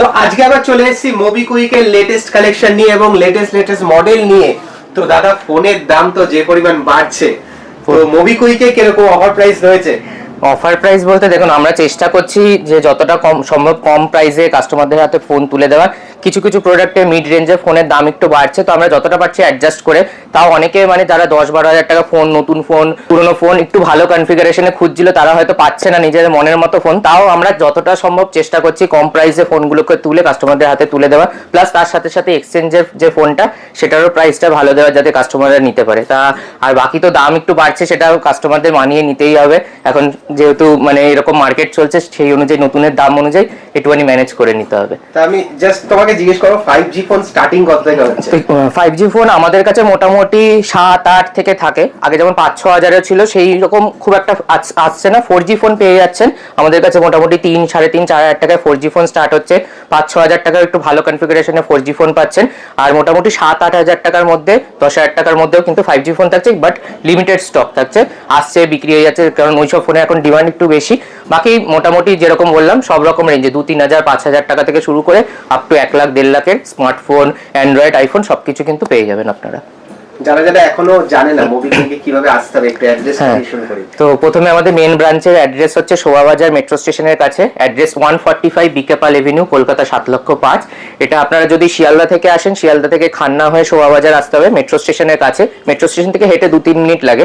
তো আজকে আবার চলে এসেছি মোবিকুইকের লেটেস্ট কালেকশন নিয়ে এবং লেটেস্ট মডেল নিয়ে। তো দাদা ফোনের দাম তো যে পরিমাণ বাড়ছে, তো মোবিকুইকে কিরকম অফার প্রাইস রয়েছে? অফার প্রাইস বলতে দেখুন, আমরা চেষ্টা করছি যে যতটা কম সম্ভব কম প্রাইসে কাস্টমারদের হাতে ফোন তুলে দেওয়ার। কিছু কিছু প্রোডাক্টে মিড রেঞ্জের ফোনের দাম একটু বাড়ছে, তো আমরা যতটা পারছি অ্যাডজাস্ট করে। তাও অনেকে মানে যারা 10-12 হাজার টাকা ফোন, নতুন ফোন, পুরোনো ফোন একটু ভালো কনফিগারেশনে খুঁজছিল, তারা হয়তো পাচ্ছে না নিজেদের মনের মতো ফোন। তাও আমরা যতটা সম্ভব চেষ্টা করছি কম প্রাইসে ফোনগুলোকে তুলে কাস্টমারদের হাতে তুলে দেওয়া, প্লাস তার সাথে সাথে এক্সচেঞ্জের যে ফোনটা সেটারও প্রাইসটা ভালো দেওয়া যাতে কাস্টমাররা নিতে পারে। তা আর বাকি তো দাম একটু বাড়ছে, সেটা কাস্টমারদের মানিয়ে নিতেই হবে। এখন যেহেতু মানে এরকম মার্কেট চলছে, সেই অনুযায়ী নতুনের দাম অনুযায়ী একটুখানি ম্যানেজ করে নিতে হবে। তা আমি জাস্ট তোমাকে জিজ্ঞেস করব 5G ফোন স্টার্টিং কত থেকে হচ্ছে? 5G ফোন আমাদের কাছে মোটামুটি 7-8 থেকে থাকে। আগে যেমন 5-6 হাজারের ছিল, সেই রকম খুব একটা আসছে না। 4G ফোন পেয়ে যাচ্ছেন আমাদের কাছে মোটামুটি 3, 3.5, 4 হাজার টাকায় 4G ফোন স্টার্ট হচ্ছে। 5-6 হাজার টাকার একটু ভালো কনফিগারেশনে 4G ফোন পাচ্ছেন। আর মোটামুটি 7-8 হাজার টাকার মধ্যে, 10 হাজার টাকার মধ্যেও কিন্তু 5G ফোন থাকছে, বাট লিমিটেড স্টক থাকছে, আসছে বিক্রি হয়ে যাচ্ছে, কারণ ওইসব ফোনে এখন ডিমান্ড একটু বেশি। বাকি মোটামুটি যেরকম বললাম সব রকম রেঞ্জে 2-3 হাজার, 5 হাজার টাকা থেকে শুরু করে আপ টু 1 লাখ 1.5 লাখের স্মার্টফোন, অ্যান্ড্রয়েড, আইফোন সবকিছু কিন্তু পেয়ে যাবেন আপনারা। যারা যারা এখনো জানে না মোবিকুইকে কিভাবে আসতে হবে, একটু অ্যাড্রেস দিয়ে শুরু করি। তো প্রথমে আমাদের মেন ব্রাঞ্চের অ্যাড্রেস হচ্ছে শোভাবাজার মেট্রো স্টেশনের কাছে, অ্যাড্রেস 145 বিকেপাল এভিনিউ, কলকাতা 7,05,000। এটা আপনারা যদি শিয়ালদা থেকে আসেন, শিয়ালদা থেকে খান্না হয়ে শোভাবাজার আসতে হবে মেট্রো স্টেশনের কাছে। মেট্রো স্টেশন থেকে হেঁটে 2-3 মিনিট লাগে।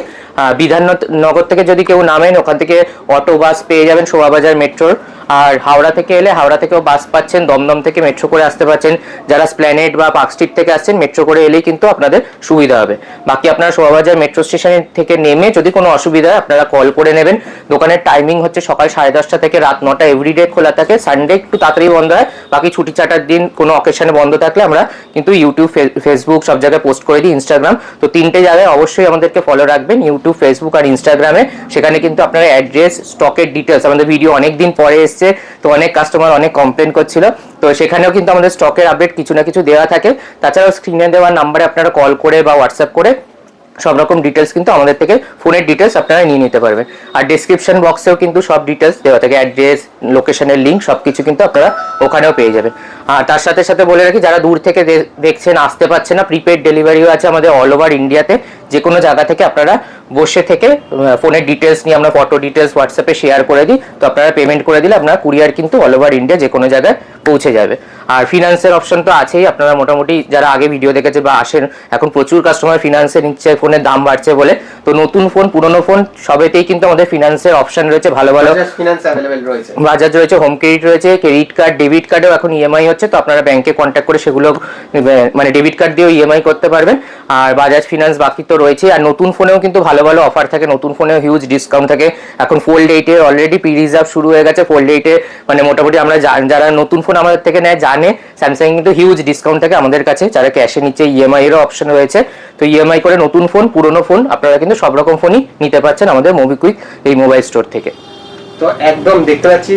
বিধাননগর থেকে যদি কেউ নামেন, ওখান থেকে অটো বাস পেয়ে যাবেন শোভাবাজার মেট্রোর। আর হাওড়া থেকে এলে হাওড়া থেকেও বাস পাচ্ছেন, দমদম থেকে মেট্রো করে আসতে পারছেন। যারা স্প্ল্যানেড বা পার্ক স্ট্রিট থেকে আসছেন, মেট্রো করে এলেই কিন্তু আপনাদের সুবিধা হবে। বাকি আপনারা শোভাবাজার মেট্রো স্টেশন থেকে নেমে যদি কোনো অসুবিধা হয় আপনারা কল করে নেবেন। দোকানের টাইমিং হচ্ছে সকাল 10:30 থেকে রাত 9টা, এভরিডে খোলা থাকে। সানডে একটু তাড়াতাড়ি বন্ধ হয়। বাকি ছুটি চাটার দিন কোনো অকেশনে বন্ধ থাকলে আমরা কিন্তু ইউটিউব, ফেসবুক সব জায়গায় পোস্ট করে দিই, ইনস্টাগ্রাম। তো 3টে জায়গায় অবশ্যই আমাদেরকে ফলো রাখবেন, ইউটিউব, ফেসবুক আর ইনস্টাগ্রামে। সেখানে কিন্তু আপনারা অ্যাড্রেস, স্টকের ডিটেলস, আমাদের ভিডিও অনেক দিন পরে এসছে, তো অনেক কাস্টমার অনেক কমপ্লেন করছিল, তো সেখানেও কিন্তু আমাদের স্টকের আপডেট কিছু না কিছু দেওয়া থাকে। তাছাড়াও স্ক্রিনে দেওয়া নাম্বারে আপনারা কল করে বা হোয়াটসঅ্যাপ করে সব রকম ডিটেলস কিন্তু আমাদের থেকে, ফোনের ডিটেলস আপনারা নিয়ে নিতে পারবেন। আর ডেসক্রিপশন বক্সেও কিন্তু সব ডিটেলস দেওয়া থাকে, অ্যাড্রেস, লোকেশনের লিঙ্ক সব কিছু কিন্তু আপনারা ওখানেও পেয়ে যাবেন। আর তার সাথে সাথে বলে রাখি, যারা দূর থেকে দেখছেন, আসতে পারছে না, প্রিপেড ডেলিভারিও আছে আমাদের অল ওভার ইন্ডিয়াতে। যে কোনো জায়গা থেকে আপনারা বসে থেকে ফোনের ডিটেলস নিয়ে আমরা ফটো ডিটেলস হোয়াটসঅ্যাপে শেয়ার করে দিই, তো আপনারা পেমেন্ট করে দিলে আপনারা কুরিয়ার কিন্তু অল ওভার ইন্ডিয়া যে কোনো জায়গায় পৌঁছে যাবে। আর ফিনান্সের অপশন তো আছেই, আপনারা মোটামুটি যারা আগে ভিডিও দেখেছে বা আসেন, এখন প্রচুর কাস্টমার ফিনান্সে নিচ্ছে, ফোনের দাম বাড়ছে বলে। তো নতুন ফোন, পুরনো ফোন সবেতেই কিন্তু আমাদের ফিনান্সের অপশন রয়েছে, ভালো ভালো ফিনান্স अवेलेबल রয়েছে, বাজাজ রয়েছে, হোম ক্রেডিট রয়েছে, ক্রেডিট কার্ড, ডেবিট কার্ডেও এখন ইএমআই হচ্ছে, তো আপনারা ব্যাংকে কন্ট্যাক্ট করে সেগুলো মানে ডেবিট কার্ড দিয়েও ইএমআই করতে পারবেন। আর বাজাজ ফিনান্স বাকি তো রয়েছে। আর নতুন ফোনেও কিন্তু ভালো ভালো অফার থাকে, নতুন ফোনেও হিউজ ডিসকাউন্ট থাকে। এখন ফোল্ড 8 এর অলরেডি প্রি রিজার্ভ শুরু হয়ে গেছে। ফোল্ড 8 এ মানে মোটামুটি আমরা যারা নতুন ফোন আমাদের থেকে নেয় জানে, স্যামসাং কিন্তু হিউজ ডিসকাউন্ট থাকে আমাদের কাছে। যারা ক্যাশে নিচ্ছে, ইএমআই এরও অপশন রয়েছে। তো ইএমআই করে নতুন ফোন, পুরনো ফোন আপনারা কিন্তু সব রকম ফোনই নিতে পারছেন আমাদের মোবিকুইক এই মোবাইল স্টোর থেকে। তো একদম দেখতে পাচ্ছি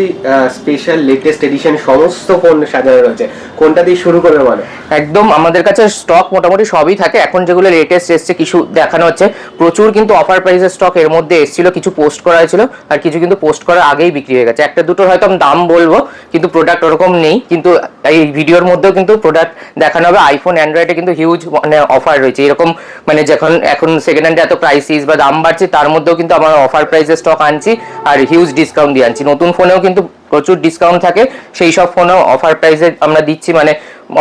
স্পেশাল লেটেস্ট এডিশন সমস্ত ফোন সাজানো রয়েছে, কোনটা দিয়ে শুরু করবে বলো? একদম আমাদের কাছে স্টক মোটামুটি সবই থাকে। এখন যেগুলো লেটেস্ট এসছে কিছু দেখানো হচ্ছে, প্রচুর কিন্তু অফার প্রাইসের স্টক এর মধ্যে এসেছিল, কিছু পোস্ট করা হয়েছিল আর কিছু কিন্তু পোস্ট করার আগেই বিক্রি হয়ে গেছে। একটা দুটোর হয়তো আমি দাম বলবো, কিন্তু প্রোডাক্ট ওরকম নেই। কিন্তু এই ভিডিওর মধ্যেও কিন্তু প্রোডাক্ট দেখানো হবে। আইফোন, অ্যান্ড্রয়েডে কিন্তু হিউজ মানে অফার রয়েছে এরকম, মানে যখন এখন সেকেন্ড হ্যান্ডে এত প্রাইসিস বা দাম বাড়ছে, তার মধ্যেও কিন্তু আমরা অফার প্রাইসের স্টক আনছি আর হিউজ ডিসকাউন্ট দিয়ে আনছি। নতুন ফোনেও কিন্তু প্রচুর ডিসকাউন্ট থাকে, সেই সব ফোনও অফার প্রাইসে আমরা দিচ্ছি, মানে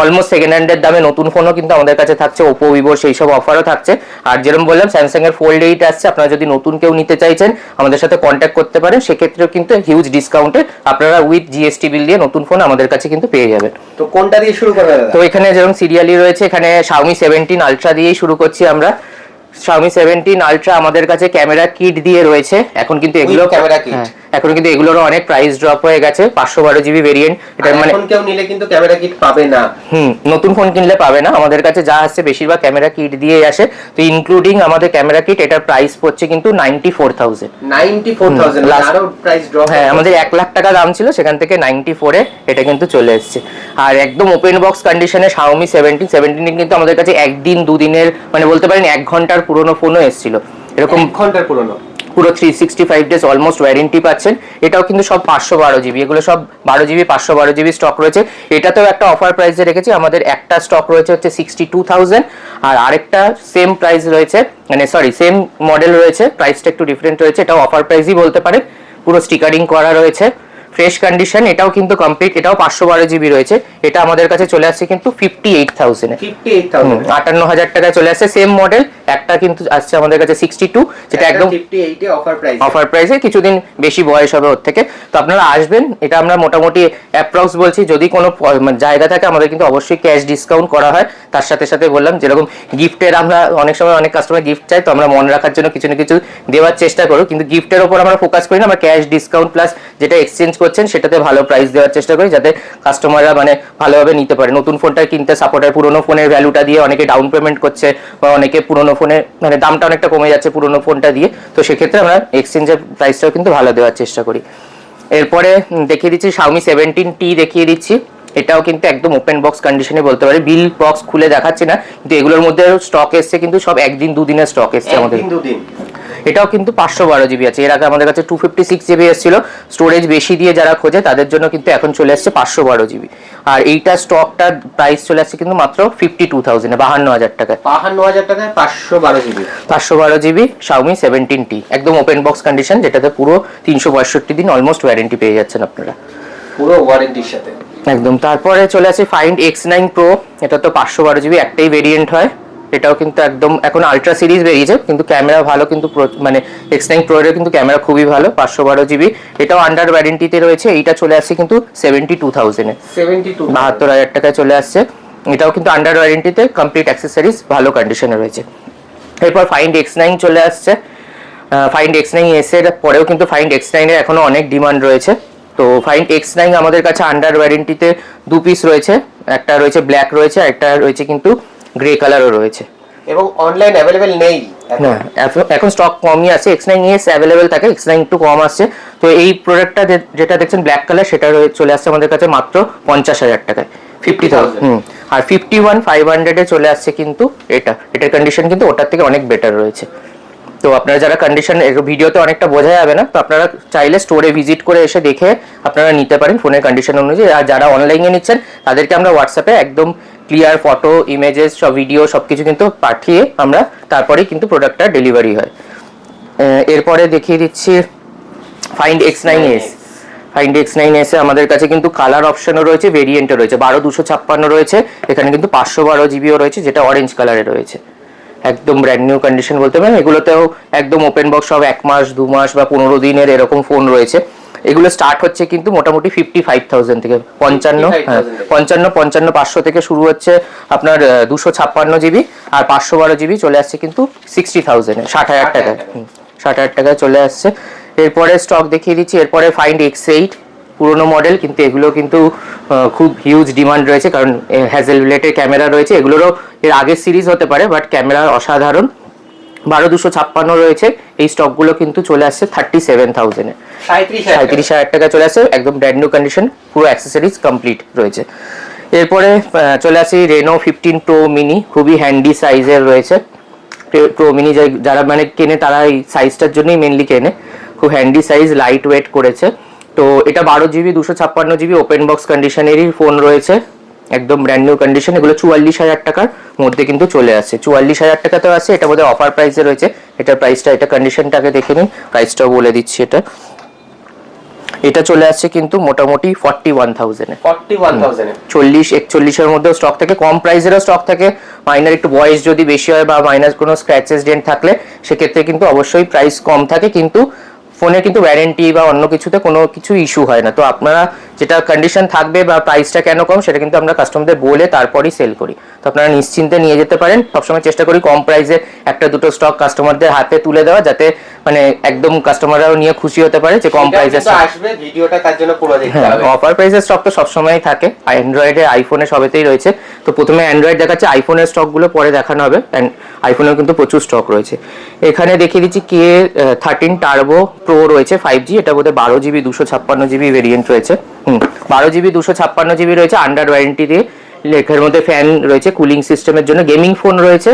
অলমোস্ট সেকেন্ড হ্যান্ডের দামে নতুন ফোনও কিন্তু আমাদের কাছে থাকছে। ওপো, ভিভো সেই সব অফারও থাকছে। আর যেরকম বললাম, স্যামসাং এর ফোল্ড 8 আসছে, আপনারা যদি নতুন কেউ নিতে চাইছেন আমাদের সাথে কন্ট্যাক্ট করতে পারেন, সেক্ষেত্রেও কিন্তু হিউজ ডিসকাউন্টে আপনারা উইথ জিএসটি বিল দিয়ে নতুন ফোন আমাদের কাছে কিন্তু পেয়ে যাবেন। তো কোনটা দিয়ে শুরু করবে? তো এখানে যেরকম সিরিয়ালি রয়েছে, এখানে Xiaomi 17 Ultra দিয়েই শুরু করছি আমরা। Xiaomi 17 Ultra আমাদের কাছে ক্যামেরা কিট দিয়ে রয়েছে। এখন কিন্তু এগুলো ক্যামেরা কিট, এখন কিন্তু এগুলোরও অনেক প্রাইস ড্রপ হয়ে গেছে। 512GB ভেরিয়েন্ট, এটা মানে এখন কেউ নিলে কিন্তু ক্যামেরা কিট পাবে না। নতুন ফোন কিনলে পাবে না। আমাদের কাছে যা আসছে বেশিরভাগ ক্যামেরা কিট দিয়েই আসে। তো ইনক্লুডিং আমাদের ক্যামেরা কিট, এটার প্রাইস পড়ছে কিন্তু 94,000। 94,000 আরো প্রাইস ড্রপ। হ্যাঁ, আমাদের 1 লাখ টাকা দাম ছিল, সেখান থেকে 94 এ এটা কিন্তু চলে এসেছে। আর একদম ওপেন বক্স কন্ডিশনে Xiaomi 17 কিন্তু আমাদের কাছে একদিন দুদিনের মানে বলতে পারেন 1 ঘন্টার পুরনো ফোনও এসেছিল। এরকম 1 ঘন্টার পুরনো পুরো 365 ডেজ অলমোস্ট ওয়ারেন্টি পাচ্ছেন। এটাও কিন্তু সব 512 জিবি, এগুলো সব 12 জিবি 512 জিবি স্টক রয়েছে। এটাতেও একটা অফার প্রাইসে রেখেছি, আমাদের একটা স্টক রয়েছে হচ্ছে 62,000 আর আরেকটা সেম প্রাইস রয়েছে, মানে সরি সেম মডেল রয়েছে, প্রাইসটা একটু ডিফারেন্ট রয়েছে, এটাও অফার প্রাইসই বলতে পারে, পুরো স্টিকারিং করা রয়েছে, ফ্রেশ কন্ডিশন, এটাও কিন্তু কমপ্লিট, এটাও 512 জিবি রয়েছে। এটা আমাদের কাছে চলে আসছে কিন্তু 58,000 এ, 58,000 টাকায় চলে আসছে সেম মডেল। একটা কিন্তু আসছে আমাদের কাছে 62, যেটা একদম 58 এ অফার প্রাইসে, কিছুদিন বেশি বয়স হবে ওর থেকে। তো আপনারা আসবেন, এটা আমরা মোটামুটি অ্যাপ্রক্স বলছি, যদি কোনো জায়গা থাকে আমাদের কিন্তু অবশ্যই ক্যাশ ডিসকাউন্ট করা হয়। তার সাথে সাথে বললাম যেরকম গিফটের, আমরা অনেক সময় অনেক কাস্টমার গিফট চাই, তো আমরা মনে রাখার জন্য কিছু না কিছু দেওয়ার চেষ্টা করব, কিন্তু গিফটের ওপর আমরা ফোকাস করি না, আমরা ক্যাশ ডিসকাউন্ট প্লাস যেটা এক্সচেঞ্জ করছেন সেটাতে ভালো প্রাইস দেওয়ার চেষ্টা করি, যাতে কাস্টমাররা মানে ভালোভাবে নিতে পারে। নতুন ফোনটা কিনতে সাপোর্ট হয়, পুরোনো ফোনের ভ্যালুটা দিয়ে অনেকে ডাউন পেমেন্ট করছে, বা অনেকে পুরোনো ফোনে মানে দামটা অনেকটা কমে যাচ্ছে পুরোনো ফোনটা দিয়ে, তো সেক্ষেত্রে আমরা এক্সচেঞ্জের প্রাইসটাও কিন্তু ভালো দেওয়ার চেষ্টা করি। এরপরে দেখিয়ে দিচ্ছি Xiaomi 17T দেখিয়ে দিচ্ছি। এটাও কিন্তু একদম ওপেন বক্স কন্ডিশনে বলতে পারি, বিল বক্স খুলে দেখাচ্ছি না, কিন্তু এগুলোর মধ্যে স্টক এসছে কিন্তু সব একদিন দুদিনের স্টক এসছে আমাদের। এটাও কিন্তু 512 জিবি আছে, এর আগে আমাদের কাছে 256 জিবি এসেছিল। স্টোরেজ বেশি দিয়ে যারা খোঁজে তাদের জন্য কিন্তু এখন চলে আসছে 512 জিবি। আর এইটা স্টকটার প্রাইস চলে আসছে কিন্তু মাত্র 52,000 এ, 52,000 টাকায়, 52,000 টাকায় 512 জিবি, 512 জিবি Xiaomi 17T, একদম ওপেন বক্স কন্ডিশন, যেটাতে পুরো 362 দিন অলমোস্ট ওয়ারেন্টি পেয়ে যাচ্ছেন আপনারা, পুরো ওয়ারেন্টির সাথে একদম। তারপরে চলে আসে Find X9 Pro, এটা তো 512 জিবি, একটাই ভেরিয়েন্ট হয়। এটাও কিন্তু একদম এখন আলট্রা সিরিজ বেরিয়েছে, কিন্তু ক্যামেরা ভালো, কিন্তু মানে X9 Pro এর কিন্তু ক্যামেরা খুবই ভালো, 512 জিবি। এটাও আন্ডার ওয়ারেন্টিতে রয়েছে, এইটা চলে আসছে কিন্তু 72,000 এ, 72,000 টাকায় চলে আসছে। এটাও কিন্তু আন্ডার ওয়ারেন্টিতে, কমপ্লিট অ্যাক্সেসরিজ ভালো কন্ডিশনে রয়েছে। এরপর Find X9 চলে আসছে, Find X9s এর পরেও কিন্তু Find X9 এর এখনো অনেক ডিমান্ড রয়েছে। তো Find X9 আমাদের কাছে আন্ডার ওয়ারেন্টিতে দু পিস রয়েছে, একটা রয়েছে ব্ল্যাক রয়েছে, একটা রয়েছে কিন্তু গ্রে কালারও রয়েছে, এবং অনলাইন অ্যাভেলেবেল নেই এখন স্টক কমই আছে। X9s অ্যাভেলেবেল থাকে, X9 একটু কম আসছে। তো এই প্রোডাক্টটা যেটা দেখছেন ব্ল্যাক কালার, সেটা চলে আসছে আমাদের কাছে মাত্র 50,000 টাকায়, 50,000। আর 51,500 এ চলে আসছে কিন্তু এটার কন্ডিশন কিন্তু ওটার থেকে অনেক বেটার রয়েছে। তো আপনারা যারা কন্ডিশন, ভিডিওতে অনেকটা বোঝা যাবে না, তো আপনারা চাইলে স্টোরে ভিজিট করে এসে দেখে আপনারা নিতে পারেন ফোনের কন্ডিশন অনুযায়ী। আর যারা অনলাইনে নিচ্ছেন তাদেরকে আমরা হোয়াটসঅ্যাপে একদম ক্লিয়ার ফটো, ইমেজেস, সব ভিডিও সবকিছু কিন্তু পাঠিয়ে আমরা তারপরেই কিন্তু প্রোডাক্টটা ডেলিভারি হয়। এরপরে দেখিয়ে দিচ্ছি Find X9s। Find X9s এ আমাদের কাছে কিন্তু কালার অপশনও রয়েছে, ভেরিয়েন্টও রয়েছে, 12/256 রয়েছে, এখানে কিন্তু 512 জিবিও রয়েছে, যেটা অরেঞ্জ কালারে রয়েছে, একদম ব্র্যান্ড নিউ কন্ডিশন বলতে পারেন। এগুলোতেও একদম ওপেন বক্স, সব 1 মাস 2 মাস বা 15 দিনের এরকম ফোন রয়েছে। এগুলো স্টার্ট হচ্ছে কিন্তু মোটামুটি 55,000 থেকে, 55,500 থেকে শুরু হচ্ছে আপনার 256 জিবি, আর 512 জিবি চলে আসছে কিন্তু 60,000 এ, 60,000 টাকায়, 60,000 টাকায় চলে আসছে। এরপরে স্টক দেখিয়ে দিচ্ছি, এরপরে Find X8 পুরোনো মডেল, কিন্তু এগুলো কিন্তু খুব হিউজ ডিমান্ড রয়েছে, কারণ হ্যাজেলব্লেডের ক্যামেরা রয়েছে, এগুলোরও এর আগের সিরিজ হতে পারে, বাট ক্যামেরা অসাধারণ। 12/256 রয়েছে, এই স্টকগুলো কিন্তু চলে আসছে 37,000 এ, 37,000 টাকা চলে আসছে, একদম ব্র্যান্ড নিউ কন্ডিশন, পুরো অ্যাক্সেসরিজ কমপ্লিট রয়েছে। এরপরে চলে আসি Reno 15 Pro Mini, খুবই হ্যান্ডি সাইজের রয়েছে। Pro Mini যারা মানে কেনে তারা এই সাইজটার জন্যই মেনলি কেনে, খুব হ্যান্ডি সাইজ, লাইট ওয়েট করেছে। তো এটা 12 জিবি 256 জিবি ওপেন বক্স কন্ডিশনেরই ফোন রয়েছে, একদম ব্র্যান্ড নিউ কন্ডিশন। এগুলো 44,000 টাকার মধ্যে কিন্তু চলে আসছে, 44,000 টাকাতেও আছে, এটা বোধহয় অফার প্রাইসে রয়েছে। এটার প্রাইসটা, এটা কন্ডিশনটাকে দেখে নিন, প্রাইসটাও বলে দিচ্ছি। এটা চলে আসছে কিন্তু মোটামুটি 41,000 এ, 40-41 এর মধ্যেও স্টক থাকে, কম প্রাইসেরও স্টক থাকে। মাইনার একটু বয়স যদি বেশি হয় বা মাইনাস কোনো স্ক্র্যাচেস ডেন্ট থাকলে সেক্ষেত্রে কিন্তু অবশ্যই প্রাইস কম থাকে, কিন্তু ফোনে কিন্তু ওয়ারেন্টি বা অন্য কিছুতে কোনো কিছু ইস্যু হয় না। তো আপনারা যেটা কন্ডিশন থাকবে বা প্রাইসটা কেন কম সেটা কিন্তু আমরা কাস্টমারদের বলে তারপরই সেল করি, তো আপনারা নিশ্চিন্তে নিয়ে যেতে পারেন। সবসময় চেষ্টা করি কম প্রাইসে একটা দুটো স্টক কাস্টমারদের হাতে তুলে দেওয়া, যাতে মানে একদম কাস্টমাররাও নিয়ে খুশি হতে পারে যে কম প্রাইসে আসবে। ভিডিওটা তার জন্য পুরো দেখতে হবে। অফার প্রাইসের স্টক তো সবসময়ই থাকে, অ্যান্ড্রয়েডে, আইফোনে সবেতেই রয়েছে। তো প্রথমে অ্যান্ড্রয়েড দেখাচ্ছে, আইফোনের স্টকগুলো পরে দেখানো হবে। আইফোনেও কিন্তু প্রচুর স্টক রয়েছে। এখানে দেখিয়ে দিচ্ছি K13 Turbo Pro রয়েছে 5G, এটা বোধহয় 12 জিবি 256 জিবি ভেরিয়েন্ট রয়েছে। 12 জিবি 256 জিবি রয়েছে, আন্ডার ওয়ারেন্টি দিয়ে। লেখার মধ্যে ফ্যান রয়েছে কুলিং সিস্টেমের জন্য, গেমিং ফোন রয়েছে,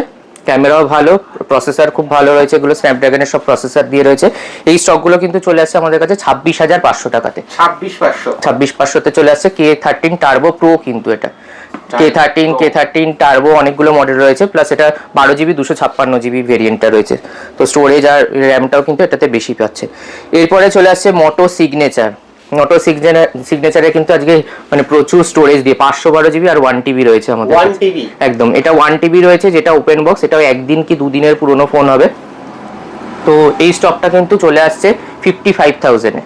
ক্যামেরাও ভালো, প্রসেসর খুব ভালো রয়েছে, এগুলো স্ন্যাপড্রাগনের সব প্রসেসর দিয়ে রয়েছে। এই স্টকগুলো কিন্তু চলে আসছে আমাদের কাছে 26,500 টাকাতে। 26,500 চলে আসছে। K13 টার্বো প্রো কিন্তু এটা K13 টার্বো অনেকগুলো মডেল রয়েছে, প্লাস এটা 12GB 256GB ভেরিয়েন্টটা রয়েছে। তো স্টোরেজ আর র্যামটাও কিন্তু এটাতে বেশি পাচ্ছে। এরপরে চলে আসছে মোটো সিগনেচারে কিন্তু আজকে মানে প্রচুর স্টোরেজ দিয়ে 512GB আর 1TB রয়েছে আমাদের। 1TB একদম, এটা 1TB রয়েছে, যেটা ওপেন বক্স, এটাও একদিন কি দুদিনের পুরনো ফোন হবে। তো এই স্টকটা কিন্তু চলে আসছে 55,000 এ।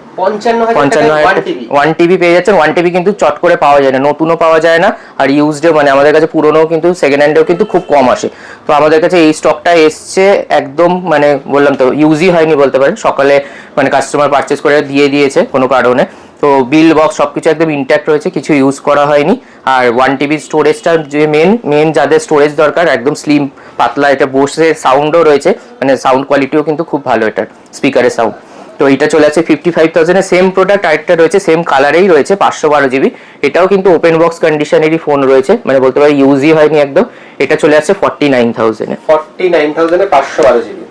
1TB পেয়ে যাচ্ছেন। 1TB কিন্তু চট করে পাওয়া যায় না, নতুনও পাওয়া যায় না, আর ইউজডও মানে আমাদের কাছে পুরনো কিন্তু সেকেন্ড হ্যান্ডেও কিন্তু খুব কম আসে। তো আমাদের কাছে এই স্টকটা এসছে একদম, মানে বললাম তো ইউজই হয়নি বলতে পারেন, সকালে মানে কাস্টমার পারচেস করে দিয়ে দিয়েছে কোনো কারণে। তো বিল বক্স সবকিছু একদম ইনট্যাক্ট রয়েছে, কিছু ইউজ করা হয়নি। আর 1TB স্টোরেজটা যে মেন যাদের স্টোরেজ দরকার, একদম স্লিম পাতলা, এটা বসে সাউন্ডও রয়েছে, মানে সাউন্ড কোয়ালিটিও কিন্তু খুব ভালো এটার, স্পিকারের সাউন্ড। তো এটা চলে আসছে 55,000 এ। সেম প্রোডাক্ট আরেকটা রয়েছে, সেম কালারেই রয়েছে, 512GB। এটাও কিন্তু ওপেন বক্স কন্ডিশনেরই ফোন রয়েছে, মানে বলতে পারি ইউজই হয়নি একদম। এটা চলে আসছে 49,000 এ। 49,000 এ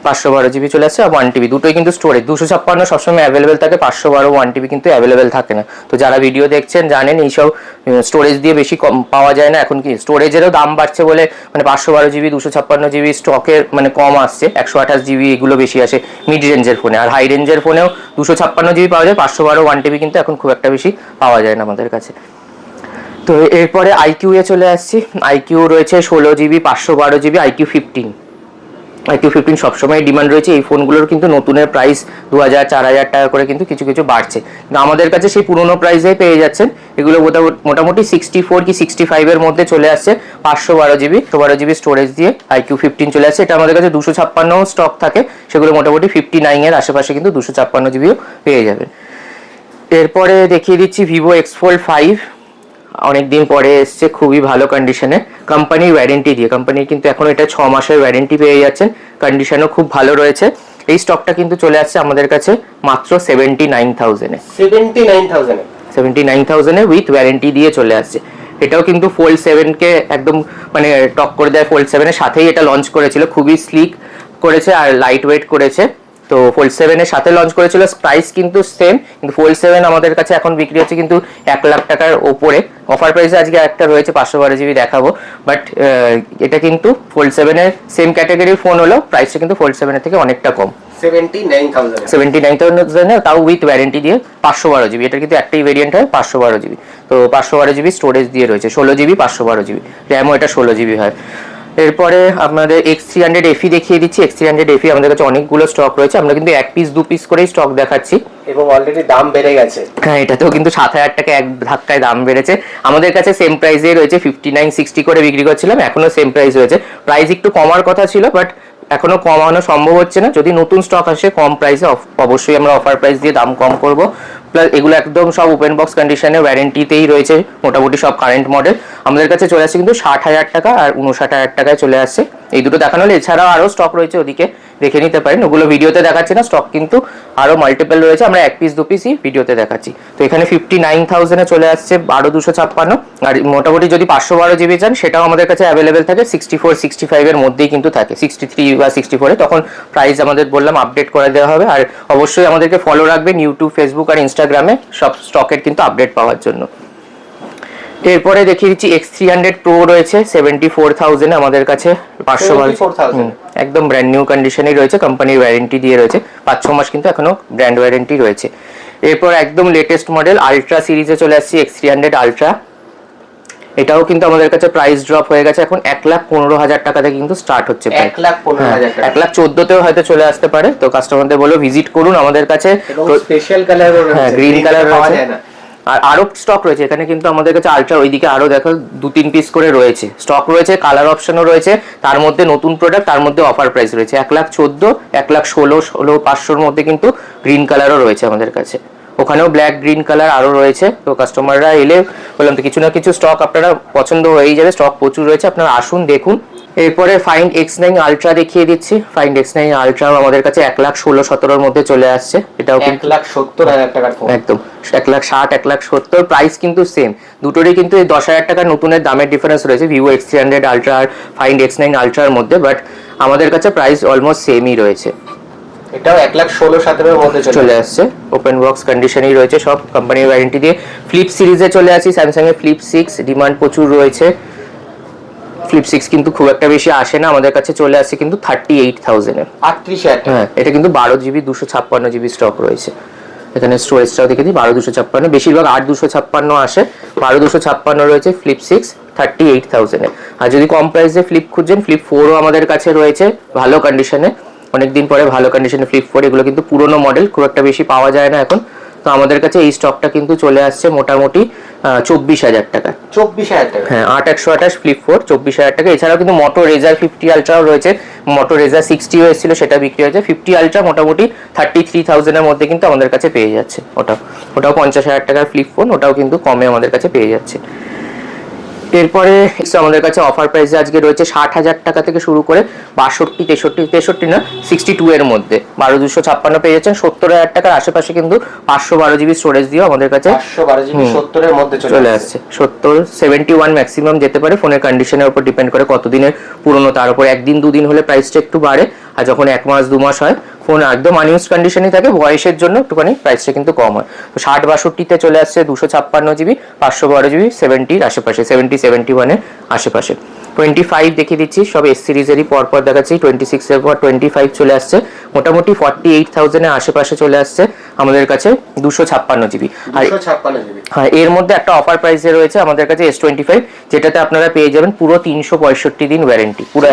512GB চলে আসছে। আর 1TB দুটোই কিন্তু স্টোরেজ 256 সবসময় অ্যাভেলেবেল থাকে, 512 1TB কিন্তু অ্যাভেলেবেল থাকে না। তো যারা ভিডিও দেখছেন জানেন এইসব স্টোরেজ দিয়ে বেশি কম পাওয়া যায় না। এখন কি স্টোরেজেরও দাম বাড়ছে বলে মানে 512GB 256GB স্টকের মানে কম আসছে, 128GB এগুলো বেশি আসে মিড রেঞ্জের ফোনে। আর হাই রেঞ্জের ফোনেও 256GB পাওয়া যায়, 512 1TB কিন্তু এখন খুব একটা বেশি পাওয়া যায় না আমাদের কাছে। তো এরপরে আইকিউ এ চলে আসছি। আইকিউ রয়েছে 16GB 512GB iQOO 15 সবসময় ডিমান্ড রয়েছে। এই ফোনগুলোর কিন্তু নতুনের প্রাইস 2,000 4,000 টাকা করে কিন্তু কিছু কিছু বাড়ছে, কিন্তু আমাদের কাছে সেই পুরোনো প্রাইসেই পেয়ে যাচ্ছেন। এগুলো মোটামুটি 64 কি 65 এর মধ্যে চলে আসছে। 512GB স্টোরেজ দিয়ে iQOO 15 চলে আসছে। এটা আমাদের কাছে 256 স্টক থাকে, সেগুলো মোটামুটি 59 এর আশেপাশে কিন্তু 256GBও পেয়ে যাবেন। এরপরে দেখিয়ে দিচ্ছি ভিভো X Fold 5, অনেকদিন পরে এসছে, খুবই ভালো কন্ডিশনে, কোম্পানির ওয়ারেন্টি দিয়ে। কোম্পানির কিন্তু এখন এটা 6 মাসের ওয়ারেন্টি পেয়ে যাচ্ছেন, কন্ডিশনও খুব ভালো রয়েছে। এই স্টকটা কিন্তু চলে আসছে আমাদের কাছে মাত্র 79,000 এ। 79,000 এ উইথ ওয়ারেন্টি দিয়ে চলে আসছে। এটাও কিন্তু Fold 7 কে একদম মানে টক করে দেয়। Fold 7 এর সাথেই এটা লঞ্চ করেছিল, খুবই স্লিক করেছে আর লাইট ওয়েট করেছে। তো Fold 7 এর সাথে লঞ্চ করেছিল, প্রাইস কিন্তু সেম, কিন্তু Fold 7 আমাদের কাছে এখন বিক্রি হচ্ছে কিন্তু 1 লাখ টাকার ওপরে। অফার প্রাইসে আজকে একটা রয়েছে 512GB দেখাবো, বাট এটা কিন্তু Fold 7 এর সেম ক্যাটাগরির ফোন হলো, প্রাইসটা কিন্তু Fold 7 এর থেকে অনেকটা কম। 79,000 তাও উইথ ওয়ারেন্টি দিয়ে 512GB। এটা কিন্তু একটাই ভেরিয়েন্ট হয় 512GB। তো 512GB স্টোরেজ দিয়ে রয়েছে, 16GB 512GB র্যামও এটা 16GB হয়। এরপরে আপনাদের X300 FE দেখিয়ে দিচ্ছি। X300 FE আমাদের কাছে অনেকগুলো স্টক রয়েছে, আমরা কিন্তু 1 পিস 2 পিস করেই স্টক দেখাচ্ছি, এবং অলরেডি দাম বেড়ে গেছে। হ্যাঁ, এটাতেও কিন্তু 7,000 টাকা এক ধাক্কায় দাম বেড়েছে। আমাদের কাছে সেম প্রাইসে রয়েছে, 5960 করে বিক্রি করছিলাম, এখনো সেম প্রাইস রয়েছে। প্রাইস একটু কমার কথা ছিল, বাট এখনো কমানো সম্ভব হচ্ছে না। যদি নতুন স্টক আসে কম প্রাইসে, অবশ্যই আমরা অফার প্রাইস দিয়ে দাম কম করব। প্লাস এগুলো একদম সব ওপেন বক্স কন্ডিশনে ওয়ারেন্টিতেই রয়েছে, মোটামুটি সব কারেন্ট মডেল। আমাদের কাছে চলে আসছে কিন্তু 60,000 টাকা আর 59,000 টাকায় চলে আসছে। এই দুটো দেখানো হলে এছাড়াও আরও স্টক রয়েছে, ওদিকে দেখে নিতে পারেন। ওগুলো ভিডিওতে দেখাচ্ছি না, স্টক কিন্তু আরও মাল্টিপল রয়েছে, আমরা 1 পিস 2 পিসই ভিডিওতে দেখাচ্ছি। তো এখানে 59,000 এ চলে আসছে 12,256। আর মোটামুটি যদি 512GB চান সেটাও আমাদের কাছে অ্যাভেলেবেল থাকে, 64 65 এর মধ্যেই কিন্তু থাকে, 63 বা 64 এ। তখন প্রাইস আমাদের বললাম আপডেট করে দেওয়া হবে। আর অবশ্যই আমাদেরকে ফলো রাখবেন ইউটিউব, ফেসবুক আর ইনস্টাগ্রামে সব স্টকের কিন্তু আপডেট পাওয়ার জন্য। এরপরে দেখিয়ে দিচ্ছি X300 Pro রয়েছে 74,000 আমাদের কাছে, 512 একদম ব্র্যান্ড নিউ কন্ডিশনে রয়েছে, কোম্পানির ওয়ারেন্টি দিয়ে রয়েছে, 5-6 মাস কিন্তু এখনো ব্র্যান্ড ওয়ারেন্টি রয়েছে। এরপর একদম লেটেস্ট মডেল আলট্রা সিরিজে চলে আসছি, X300 আলট্রা। এটাও কিন্তু আমাদের কাছে প্রাইস ড্রপ হয়ে গেছে, এখন 1,15,000 টাকা থেকে কিন্তু স্টার্ট হচ্ছে। 1,14,000 হয়তো চলে আসতে পারে। তো কাস্টমারদের বলো ভিজিট করুন আমাদের কাছে। স্পেশাল কালার, হ্যাঁ গ্রিন কালার রয়েছে, আর আরো স্টক রয়েছে এখানে কিন্তু আমাদের কাছে আলট্রা। ওইদিকে আরো দেখো 2-3 পিস করে রয়েছে, স্টক রয়েছে, কালার অপশনও রয়েছে, তার মধ্যে নতুন প্রোডাক্ট, তার মধ্যে অফার প্রাইস রয়েছে। 1,14,000, 1,16,000, 16,500 মধ্যে কিন্তু গ্রিন কালারও রয়েছে আমাদের কাছে। ওখানেও ব্ল্যাক গ্রিন কালার আরো রয়েছে। তো কাস্টমাররা এলে বললাম তো কিছু না কিছু স্টক আপনারা পছন্দ হয়েই যাবে, স্টক প্রচুর রয়েছে, আপনারা আসুন দেখুন। এরপরে Find X9 আলট্রা দেখিয়ে দিচ্ছি। Find X9 আলট্রাও আমাদের কাছে 1,16,000-17,000 মধ্যে চলে আসছে। এটাও 1,70,000 টাকার ফোন, একদম 1,60,000 1,70,000 প্রাইস কিন্তু সেম। দুটোরই কিন্তু এই 10,000 টাকার নতুনের দামের ডিফারেন্স রয়েছে ভিভো X300 আলট্রা আর Find X9 আলট্রার মধ্যে। বাট আমাদের কাছে প্রাইস অলমোস্ট সেমই রয়েছে। এটাও 1,16,17 মধ্যে চলে আসছে, ওপেন বক্স কন্ডিশনই রয়েছে, সব কোম্পানির ওয়ারেন্টি দিয়ে। ফ্লিপ সিরিজে চলে আসি, স্যামসাং এর ফ্লিপ 6 ডিমান্ড প্রচুর রয়েছে। ফ্লিপ 6 কিন্তু খুব একটা বেশি আসে না, আমাদের কাছে চলে আসছে কিন্তু 38,000 এ, 38,000 টাকা। হ্যাঁ, এটা কিন্তু 12GB 256GB স্টক রয়েছে। এখানে স্টোরেজটাও দেখে দিই, 12/256, বেশিরভাগ 8/256 আসে, 12/256 রয়েছে ফ্লিপ 6 38,000 এ। আর যদি কম প্রাইসে ফ্লিপ খুঁজছেন, ফ্লিপ 4ও আমাদের কাছে রয়েছে ভালো কন্ডিশনে, অনেকদিন পরে ভালো কন্ডিশনে ফ্লিপ 4। এগুলো কিন্তু পুরোনো মডেল, খুব একটা বেশি পাওয়া যায় না এখন। তো আমাদের কাছে এই স্টকটা কিন্তু চলে আসছে মোটামুটি 24,000 টাকা। 24,000 টাকা, হ্যাঁ, 8/128 ফ্লিপ 4 24,000 টাকা। এছাড়াও কিন্তু মোটো রেজার 50 আলট্রাও রয়েছে, মোটো রেজার 60 এসেছিল, সেটা বিক্রি হয়েছে। 50 আলট্রা মোটামুটি 33,000 এর মধ্যে কিন্তু আমাদের কাছে পেয়ে যাচ্ছে। ওটাও 50,000 টাকার ফ্লিপ ফোন, ওটাও কিন্তু কমে আমাদের কাছে পেয়ে যাচ্ছে। এরপরে আমাদের কাছে অফার প্রাইসে আজকে রয়েছে 60,000 টাকা থেকে শুরু করে 62, 63 না 62 এর মধ্যে 12/256 পেয়ে যাচ্ছেন। 70,000 টাকার আশেপাশে কিন্তু 512GB স্টোরেজ দিয়ে আমাদের কাছে 512GB 70 এর মধ্যে চলে আসছে। 70, 71 ম্যাক্সিমাম যেতে পারে, ফোনের কন্ডিশনের উপর ডিপেন্ড করে কতদিনের পুরনো, তার উপর একদিন দুদিন হলে প্রাইসটা একটু বাড়ে, আর যখন 1 মাস 2 মাস হয়, ফোন একদম আনইউজ কন্ডিশনই থাকে, ভয়েসের জন্য একটুখানি প্রাইসটা কিন্তু কম হয়। তো 60-62তে চলে আসছে 256GB 512GB 70-র আশেপাশে, 70-71 এর আশেপাশে। 25 দেখিয়ে দিচ্ছি, সব এস সিরিজেরই পরপর দেখাচ্ছি। 26 এর পর 25 চলে আসছে, মোটামুটি 48,000 এর আশেপাশে চলে আসছে আমাদের কাছে 256GB। আর 256GB, হ্যাঁ, এর মধ্যে একটা অফার প্রাইসে রয়েছে আমাদের কাছে S25, যেটাতে আপনারা পেয়ে যাবেন পুরো 365 দিন ওয়ারেন্টি, পুরো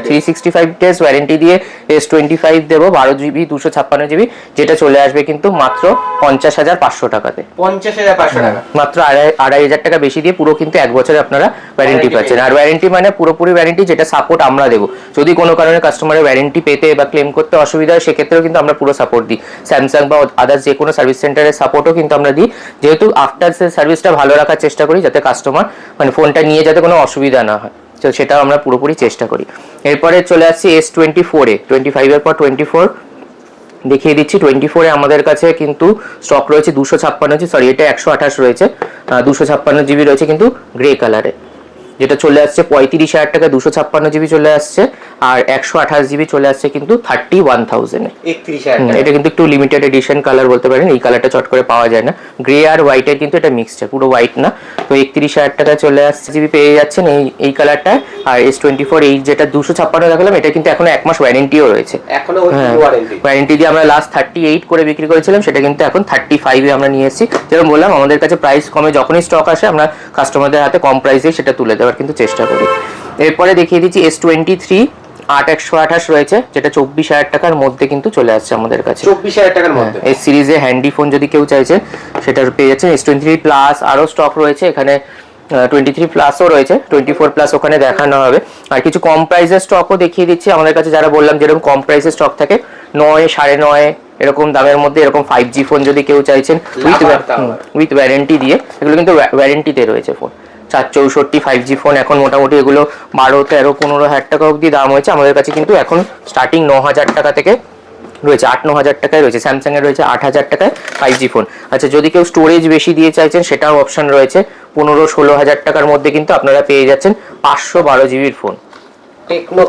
365 ডেজ ওয়ারেন্টি দিয়ে S25 দেবো 12GB 256GB, যেটা চলে আসবে কিন্তু মাত্র 50,500 টাকাতে। 50,500 টাকা, মাত্র 2,500 টাকা বেশি দিয়ে পুরো কিন্তু 1 বছরে আপনারা ওয়ারেন্টি পাচ্ছেন। আর ওয়ারেন্টি মানে পুরোপুরি ওয়ারেন্টি, যেটা সাপোর্ট আমরা দেবো। যদি কোনো কারণে কাস্টমারের ওয়ারেন্টি পেতে বা ক্লেম করতে অসুবিধা হয়, সেক্ষেত্রেও কিন্তু আমরা পুরো সাপোর্ট দিই। স্যামসাং বা আদার্স যে কোনো সার্ভিস সেন্টারের সাপোর্টও কিন্তু আমরা দিই, যেহেতু আফটার সেল সার্ভিসটা ভালো রাখার চেষ্টা করি, যাতে কাস্টমার মানে ফোনটা নিয়ে যাতে কোনো অসুবিধা না হয়, তো সেটাও আমরা পুরোপুরি চেষ্টা করি। এরপরে চলে আসছি S24 এ, 25 এর পর 24 দেখিয়ে দিচ্ছি। 24 এ আমাদের কাছে কিন্তু স্টক রয়েছে 256, সরি এটা 128 রয়েছে, 256GB রয়েছে কিন্তু গ্রে কালারে, যেটা চলে আসছে 35,000 টাকা 256GB চলে আসছে। আর 128GB চলে আসছে কিন্তু 31,000 এ, 31,000 টাকা। এটা কিন্তু একটু লিমিটেড এডিশন কালার বলতে পারেন, এই কালারটা চট করে পাওয়া যায় না। গ্রে আর হোয়াইটের কিন্তু এটা মিক্সচার, পুরো হোয়াইট না। তো 31,000 টাকা চলে আসছে জিবি পেয়ে যাচ্ছেন এই কালারটা। আর S24 এই যেটা 256 দেখালাম, এটা কিন্তু এখনো 1 মাস ওয়ারেন্টিও রয়েছে, এখনো ওয়ারেন্টি দিয়ে আমরা লাস্ট 38 করে বিক্রি করেছিলাম, সেটা কিন্তু এখন 35 এ আমরা নিয়ে এসেছি। যেরকম বললাম, আমাদের কাছে প্রাইস কমে, যখনই স্টক আসে আমরা কাস্টমারদের হাতে কম প্রাইসে সেটা তুলে দেওয়ার কিন্তু চেষ্টা করি। এরপরে দেখিয়ে দিচ্ছি S23 8/128 রয়েছে, যেটা 24,000 টাকার মধ্যে কিন্তু চলে আসছে আমাদের কাছে। 24,000 টাকার মধ্যে এই সিরিজে হ্যান্ডি ফোন যদি কেউ চাইছে, সেটা পেয়ে যাচ্ছেন। S23 প্লাস আরও স্টক রয়েছে এখানে, 23 প্লাসও রয়েছে, 24 প্লাস ওখানে দেখানো হবে। আর কিছু কম প্রাইসের স্টকও দেখিয়ে দিচ্ছি আমাদের কাছে, যারা বললাম যেরকম কম প্রাইসের স্টক থাকে 9, 9.5 এরকম দামের মধ্যে, এরকম 5G ফোন যদি কেউ চাইছেন উইথ ওয়ারেন্টি দিয়ে, এগুলো কিন্তু ওয়ারেন্টিতে রয়েছে ফোন। 464 5G ফোন এখন মোটামুটি এগুলো 12, 13, 15,000 টাকা অবধি দাম হয়েছে। আমাদের কাছে কিন্তু এখন স্টার্টিং 9,000 টাকা থেকে রয়েছে, 8-9,000 টাকায় রয়েছে। স্যামসাং এর রয়েছে 8,000 টাকায় 5G ফোন। আচ্ছা, যদি কেউ স্টোরেজ বেশি দিয়ে চাইছেন, সেটাও অপশন রয়েছে। 15-16,000 টাকার মধ্যে কিন্তু আপনারা পেয়ে যাচ্ছেন 512GB ফোন। টেকনো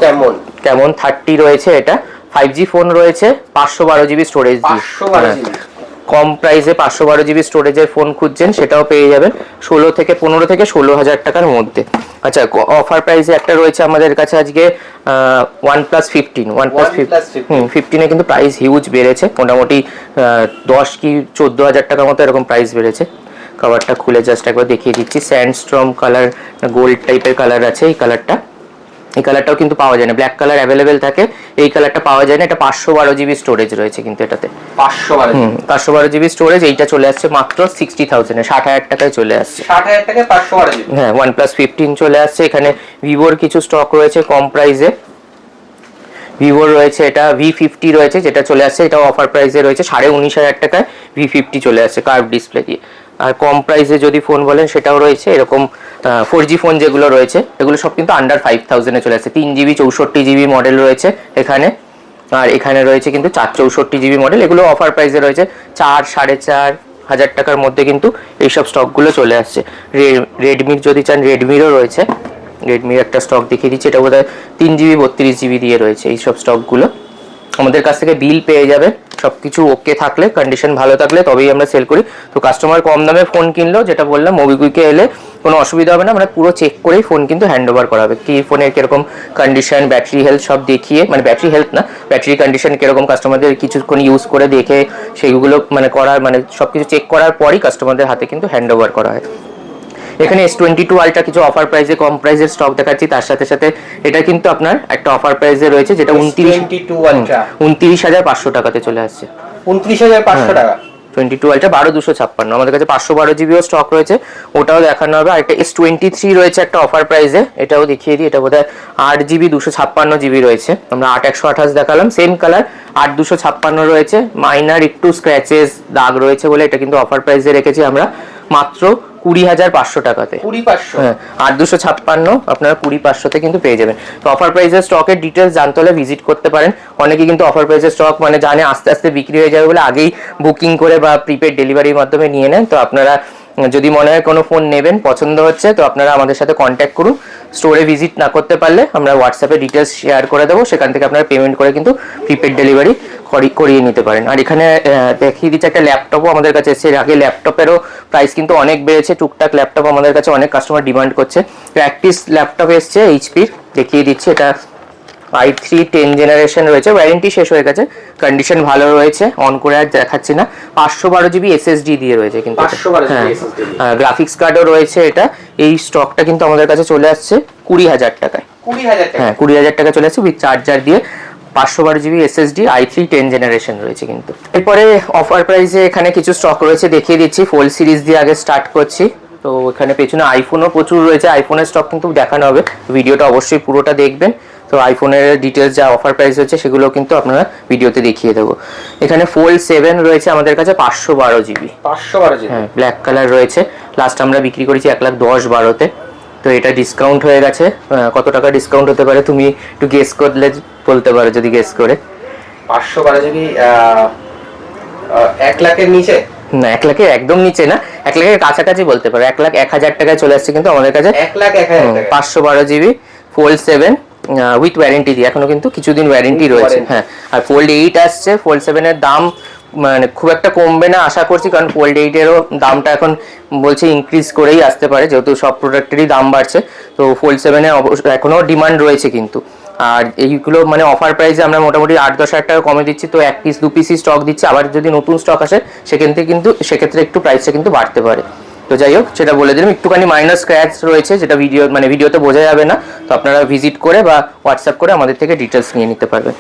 কেমন 30 রয়েছে, এটা 5G ফোন রয়েছে, 512GB স্টোরেজ দিয়ে। 512GB কম প্রাইসে 512GB স্টোরেজের ফোন খুঁজছেন, সেটাও পেয়ে যাবেন 15 থেকে 16,000 টাকার মধ্যে। আচ্ছা, অফার প্রাইসে একটা রয়েছে আমাদের কাছে আজকে OnePlus 15 কিন্তু প্রাইস হিউজ বেড়েছে, মোটামুটি 10 কি 14,000 টাকার মতো এরকম প্রাইস বেড়েছে। কভারটা খুলে জাস্ট একবার দেখিয়ে দিচ্ছি, স্যান্ডস্টর্ম কালার, গোল্ড টাইপের কালার আছে এই কালারটা। এই কালারটাও কিন্তু পাওয়া যায় না, ব্ল্যাক কালার অ্যাভেলেবেল থাকে, এই কালারটা পাওয়া যায় না। এটা 512GB স্টোরেজ রয়েছে কিন্তু এটাতে, 512GB স্টোরেজ। এইটা চলে আসছে মাত্র 60,000 এ, 60,000 টাকায় চলে আসছে। 60,000 টাকায় 512GB। হ্যাঁ, OnePlus 15 চলে আসছে। এখানে ভিভোর কিছু স্টক রয়েছে কম প্রাইসে, ভিভোর রয়েছে এটা V50 রয়েছে, যেটা চলে আসছে, এটা অফার প্রাইসে রয়েছে 19,500 টাকায় V50 চলে আসছে কার্ভ ডিসপ্লে দিয়ে। আর কম প্রাইসে যদি ফোন বলেন, সেটাও রয়েছে এরকম 4G ফোন যেগুলো রয়েছে, এগুলো সব কিন্তু আন্ডার 5,000 এ চলে আসছে। 3GB 64GB মডেল রয়েছে এখানে, আর এখানে রয়েছে কিন্তু 464GB মডেল, এগুলো অফার প্রাইসে রয়েছে 4-4.5 টাকার মধ্যে কিন্তু এইসব স্টকগুলো চলে আসছে। রেডমির যদি চান, রেডমিরও রয়েছে, রেডমির একটা স্টক দেখিয়ে দিচ্ছি, এটা বোধহয় 3GB 32GB দিয়ে রয়েছে এই সব স্টকগুলো। আমাদের কাছ থেকে বিল পেয়ে যাবে, সব কিছু ওকে থাকলে, কন্ডিশন ভালো থাকলে তবেই আমরা সেল করি। তো কাস্টমার কম দামে ফোন কিনলেও যেটা বললাম মোবিকুইকে এলে কোনো অসুবিধা হবে না, আমরা পুরো চেক করেই ফোন কিন্তু হ্যান্ড ওভার করা হবে। কি ফোনের কীরকম কন্ডিশন, ব্যাটারি হেলথ সব দেখিয়ে, মানে ব্যাটারি হেলথ না, ব্যাটারি কন্ডিশন কীরকম কাস্টমারদের কিছুক্ষণ ইউজ করে দেখে সেইগুলো মানে করার, মানে সব কিছু চেক করার পরই কাস্টমারদের হাতে কিন্তু হ্যান্ড ওভার করা হয়। এখানে S22 আলট্রা কিছু অফার প্রাইসে কম প্রাইসের স্টক দেখাচ্ছি, তার সাথে সাথে এটা কিন্তু আপনার একটা অফার প্রাইসে রয়েছে যেটা 29,500 টাকাতে চলে আসছে। 29,500 টাকা 22 আলট্রা 12,256, আমাদের কাছে 512GBও স্টক রয়েছে, ওটাও দেখানো হবে। আর একটা S23 রয়েছে একটা অফার প্রাইসে, এটাও দেখিয়ে দিই। এটা বোধহয় 8GB 256GB রয়েছে, আমরা 8128 দেখালাম, সেম কালার 8256 রয়েছে। মাইনার একটু স্ক্র্যাচেস দাগ রয়েছে বলে এটা কিন্তু অফার প্রাইসে রেখেছি আমরা মাত্র 20,500 টাকাতে। 20,500 হ্যাঁ, 8256 আপনারা 20,500তে কিন্তু পেয়ে যাবেন। তো অফার প্রাইসের স্টকের ডিটেলস জানতে হলে ভিজিট করতে পারেন। অনেকে কিন্তু অফার প্রাইসের স্টক মানে জানে আস্তে আস্তে বিক্রি হয়ে যাবে বলে আগেই বুকিং করে বা প্রিপেড ডেলিভারির মাধ্যমে নিয়ে নেন। তো আপনারা যদি মনে হয় কোনো ফোন নেবেন, পছন্দ হচ্ছে, তো আপনারা আমাদের সাথে কন্ট্যাক্ট করুন। স্টোরে ভিজিট না করতে পারলে আমরা হোয়াটসঅ্যাপে ডিটেলস শেয়ার করে দেবো, সেখান থেকে আপনারা পেমেন্ট করে কিন্তু প্রিপেড ডেলিভারি করিয়ে নিতে পারেন। আর এখানে দেখিয়ে দিচ্ছে একটা ল্যাপটপও আমাদের কাছে এসেছে। আগে ল্যাপটপেরও প্রাইস কিন্তু অনেক বেড়েছে, টুকটাক ল্যাপটপ আমাদের কাছে অনেক কাস্টমার ডিমান্ড করছে। তো একটি ল্যাপটপ এসছে এইচপির, দেখিয়ে দিচ্ছি। এটা i3 10 জেনারেশন রয়েছে, ওয়ারেন্টি শেষ হয়ে গেছে, কন্ডিশন ভালো রয়েছে, অন করে আর দেখাচ্ছি না। 512GB SSD দিয়ে রয়েছে কিন্তু, 512GB SSD, গ্রাফিক্স কার্ডও রয়েছে। এটা এই স্টকটা কিন্তু আমাদের কাছে চলে আসছে 20,000 টাকায়। 20,000 টাকা, হ্যাঁ 20,000 টাকা চলে আসছে উইথ চার্জার দিয়ে। 512GB SSD i3 10 জেনারেশন রয়েছে কিন্তু। এরপরে অফার প্রাইসে এখানে কিছু স্টক রয়েছে, দেখিয়ে দিচ্ছি। ফোল্ড সিরিজ দিয়ে আগে স্টার্ট করছি। তো এখানে পেছনে আইফোনও প্রচুর রয়েছে, আইফোনের স্টক কিন্তু দেখানো হবে, ভিডিওটা অবশ্যই পুরোটা দেখবেন। তো আইফোনের ডিটেলস যা অফার প্রাইস হচ্ছে সেগুলো কিন্তু আপনারা ভিডিওতে দেখিয়ে দেবো। এখানে ফোল্ড 7 রয়েছে আমাদের কাছে 512GB, 512GB, হ্যাঁ ব্ল্যাক কালার রয়েছে। লাস্ট আমরা বিক্রি করেছি 1,10,12,তে। তো এটা ডিসকাউন্ট হয়ে গেছে, কত টাকা ডিসকাউন্ট হতে পারে তুমি একটু গেস করলে বলতে পারো যদি গেস করে। 512GB 1 লাখের নিচে না, 1 লাখের একদম নিচে না, 1 লাখের কাছাকাছি বলতে পারো। 1,01,000 টাকায় চলে আসছে কিন্তু আমাদের কাছে 1,01,000 টাকা 512GB ফোল্ড 7 উইথ ওয়ারেন্টি দিয়ে, এখনো কিন্তু কিছুদিন ওয়ারেন্টি রয়েছে। হ্যাঁ, আর ফোল্ড 8 আসছে। ফোল্ড 7 এর দাম মানে খুব একটা কমবে না আশা করছি, কারণ ফোল্ড 8 এরও দামটা এখন বলছে ইনক্রিজ করেই আসতে পারে, যেহেতু সব প্রোডাক্টেরই দাম বাড়ছে। তো ফোল্ড 7 এ এখনো ডিমান্ড রয়েছে কিন্তু। আর এইগুলো মানে অফার প্রাইসে আমরা মোটামুটি 8-10 হাজার টাকা কমে দিচ্ছি। তো 1 পিস 2 পিসই স্টক দিচ্ছি, আবার যদি নতুন স্টক আসে সেক্ষেত্রে একটু প্রাইসটা কিন্তু বাড়তে পারে। তো যাই হোক, সেটা বলে দিলাম। একটুখানি মাইনার স্ক্র্যাচ রয়েছে, যেটা ভিডিওতে বোঝা যাবে না। তো আপনারা ভিজিট করে বা হোয়াটসঅ্যাপ করে আমাদের থেকে ডিটেলস নিয়ে নিতে পারবেন।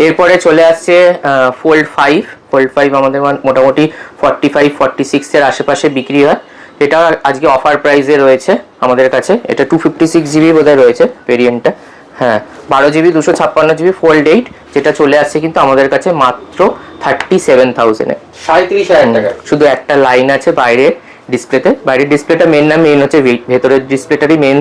এরপরে চলে আসছে ফোল্ড 5। ফোল্ড 5 আমাদের মোটামুটি 45-46 এর আশেপাশে বিক্রি হয়। এটা আজকে অফার প্রাইসে রয়েছে আমাদের কাছে। এটা 256GB বোধহয় রয়েছে ভেরিয়েন্টটা। হ্যাঁ, 12GB 256GB ফোল্ড 8, যেটা চলে আসছে কিন্তু আমাদের কাছে মাত্র 37,000 এ, 37,000 টাকা। শুধু একটা লাইন আছে বাইরের ডিসপ্লেতে, বাইরের ডিসপ্লেটা মেন না, মেন হচ্ছে ভেতরের ডিসপ্লেটারই মেন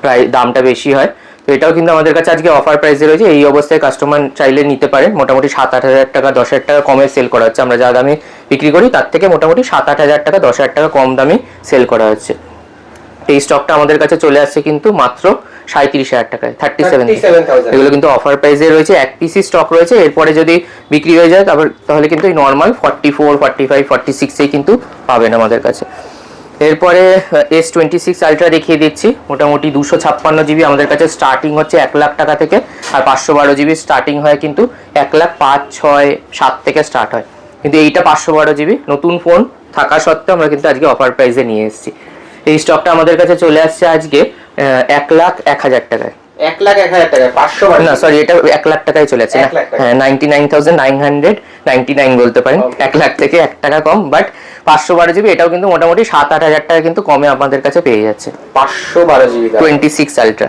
প্রায় দামটা বেশি হয়। তো এটাও কিন্তু আমাদের কাছে আজকে অফার প্রাইসে রয়েছে। এই অবস্থায় কাস্টমার চাইলে নিতে পারেন, মোটামুটি 7-8 হাজার টাকা 10,000 টাকা কমে সেল করা হচ্ছে। আমরা যা দামে বিক্রি করি তার থেকে মোটামুটি 7-8 হাজার টাকা 10,000 টাকা কম দামে সেল করা হচ্ছে। এই স্টকটা আমাদের কাছে চলে আসছে কিন্তু মাত্র 37,000 টাকায়, 37,000। এগুলো কিন্তু অফার প্রাইসে রয়েছে, 1 পিসই স্টক রয়েছে। এরপরে যদি বিক্রি হয়ে যায় তাহলে কিন্তু এই নর্মাল 44, 45, 46 কিন্তু পাবেন আমাদের কাছে। এরপরে S26 আলট্রা দেখিয়ে দিচ্ছি। মোটামুটি 256GB আমাদের কাছে স্টার্টিং হচ্ছে 1 লাখ টাকা থেকে, আর 512GB স্টার্টিং হয় কিন্তু 1,05,6,7 থেকে স্টার্ট হয়। কিন্তু এইটা 512GB নতুন ফোন থাকা সত্ত্বেও আমরা কিন্তু আজকে অফার প্রাইসে নিয়ে এসেছি। এই স্টকটা আমাদের কাছে চলে আসছে আজকে 1,01,000 টাকায়। 1,01,000 টাকা 512, না সরি, এটা 1 লাখ টাকায় চলে আসছে। হ্যাঁ, 99,999 বলতে পারেন, 1 লাখ থেকে 1 টাকা কম। বাট 512GB এটাও কিন্তু মোটামুটি 7-8 হাজার টাকা কিন্তু কমে আমাদের কাছে পেয়ে যাচ্ছে। 512GB 26 আলট্রা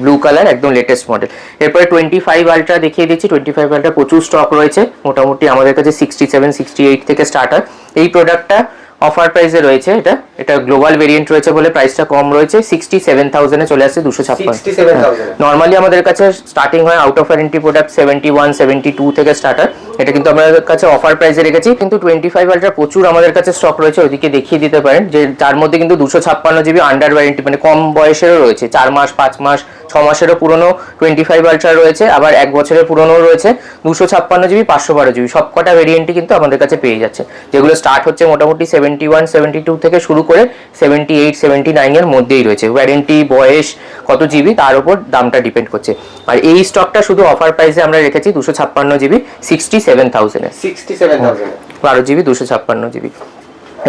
ব্লু কালার, একদম লেটেস্ট মডেল। এরপরে 25 আলট্রা দেখিয়ে দিচ্ছি। 25 আলট্রা প্রচুর স্টক রয়েছে, মোটামুটি আমাদের কাছে 67-68 থেকে স্টার্ট হয়। এই প্রোডাক্টটা অফার প্রাইসে রয়েছে এটা গ্লোবাল ভেরিয়েন্ট রয়েছে বলে প্রাইসটা কম রয়েছে, 67,000 এ চলে আসছে 256। নরমালি আমাদের কাছে স্টার্টিং হয় আউট অফ ওয়ারেন্টি প্রোডাক্ট 71, 72 থেকে স্টার্ট হয়, এটা কিন্তু আমাদের কাছে অফার প্রাইসে রেখেছি। কিন্তু 25 আলট্রা প্রচুর আমাদের কাছে স্টক রয়েছে, ওইদিকে দেখিয়ে দিতে পারেন, যে তার মধ্যে কিন্তু 256 জিবি আন্ডার ওয়ারেন্টি মানে কম বয়সেরও রয়েছে, 4 মাস 5 মাস 6 মাসেরও পুরনো 25 আলট্রা রয়েছে, আবার 1 বছরের পুরনো রয়েছে। 256 জিবি 512 জিবি সবকটা ভেরিয়েন্টই কিন্তু আমাদের কাছে পেয়ে যাচ্ছে, যেগুলো স্টার্ট হচ্ছে মোটামুটি 71, 72 থেকে শুরু করে 78, 79 এর মধ্যেই রয়েছে। ওয়ারেন্টি, বয়স, কত জিবি তার উপর দামটা ডিপেন্ড করছে। আর এই স্টকটা শুধু অফার প্রাইসে আমরা রেখেছি 256 জিবি 67,000 এ, 67,000 12 জিবি 256 জিবি।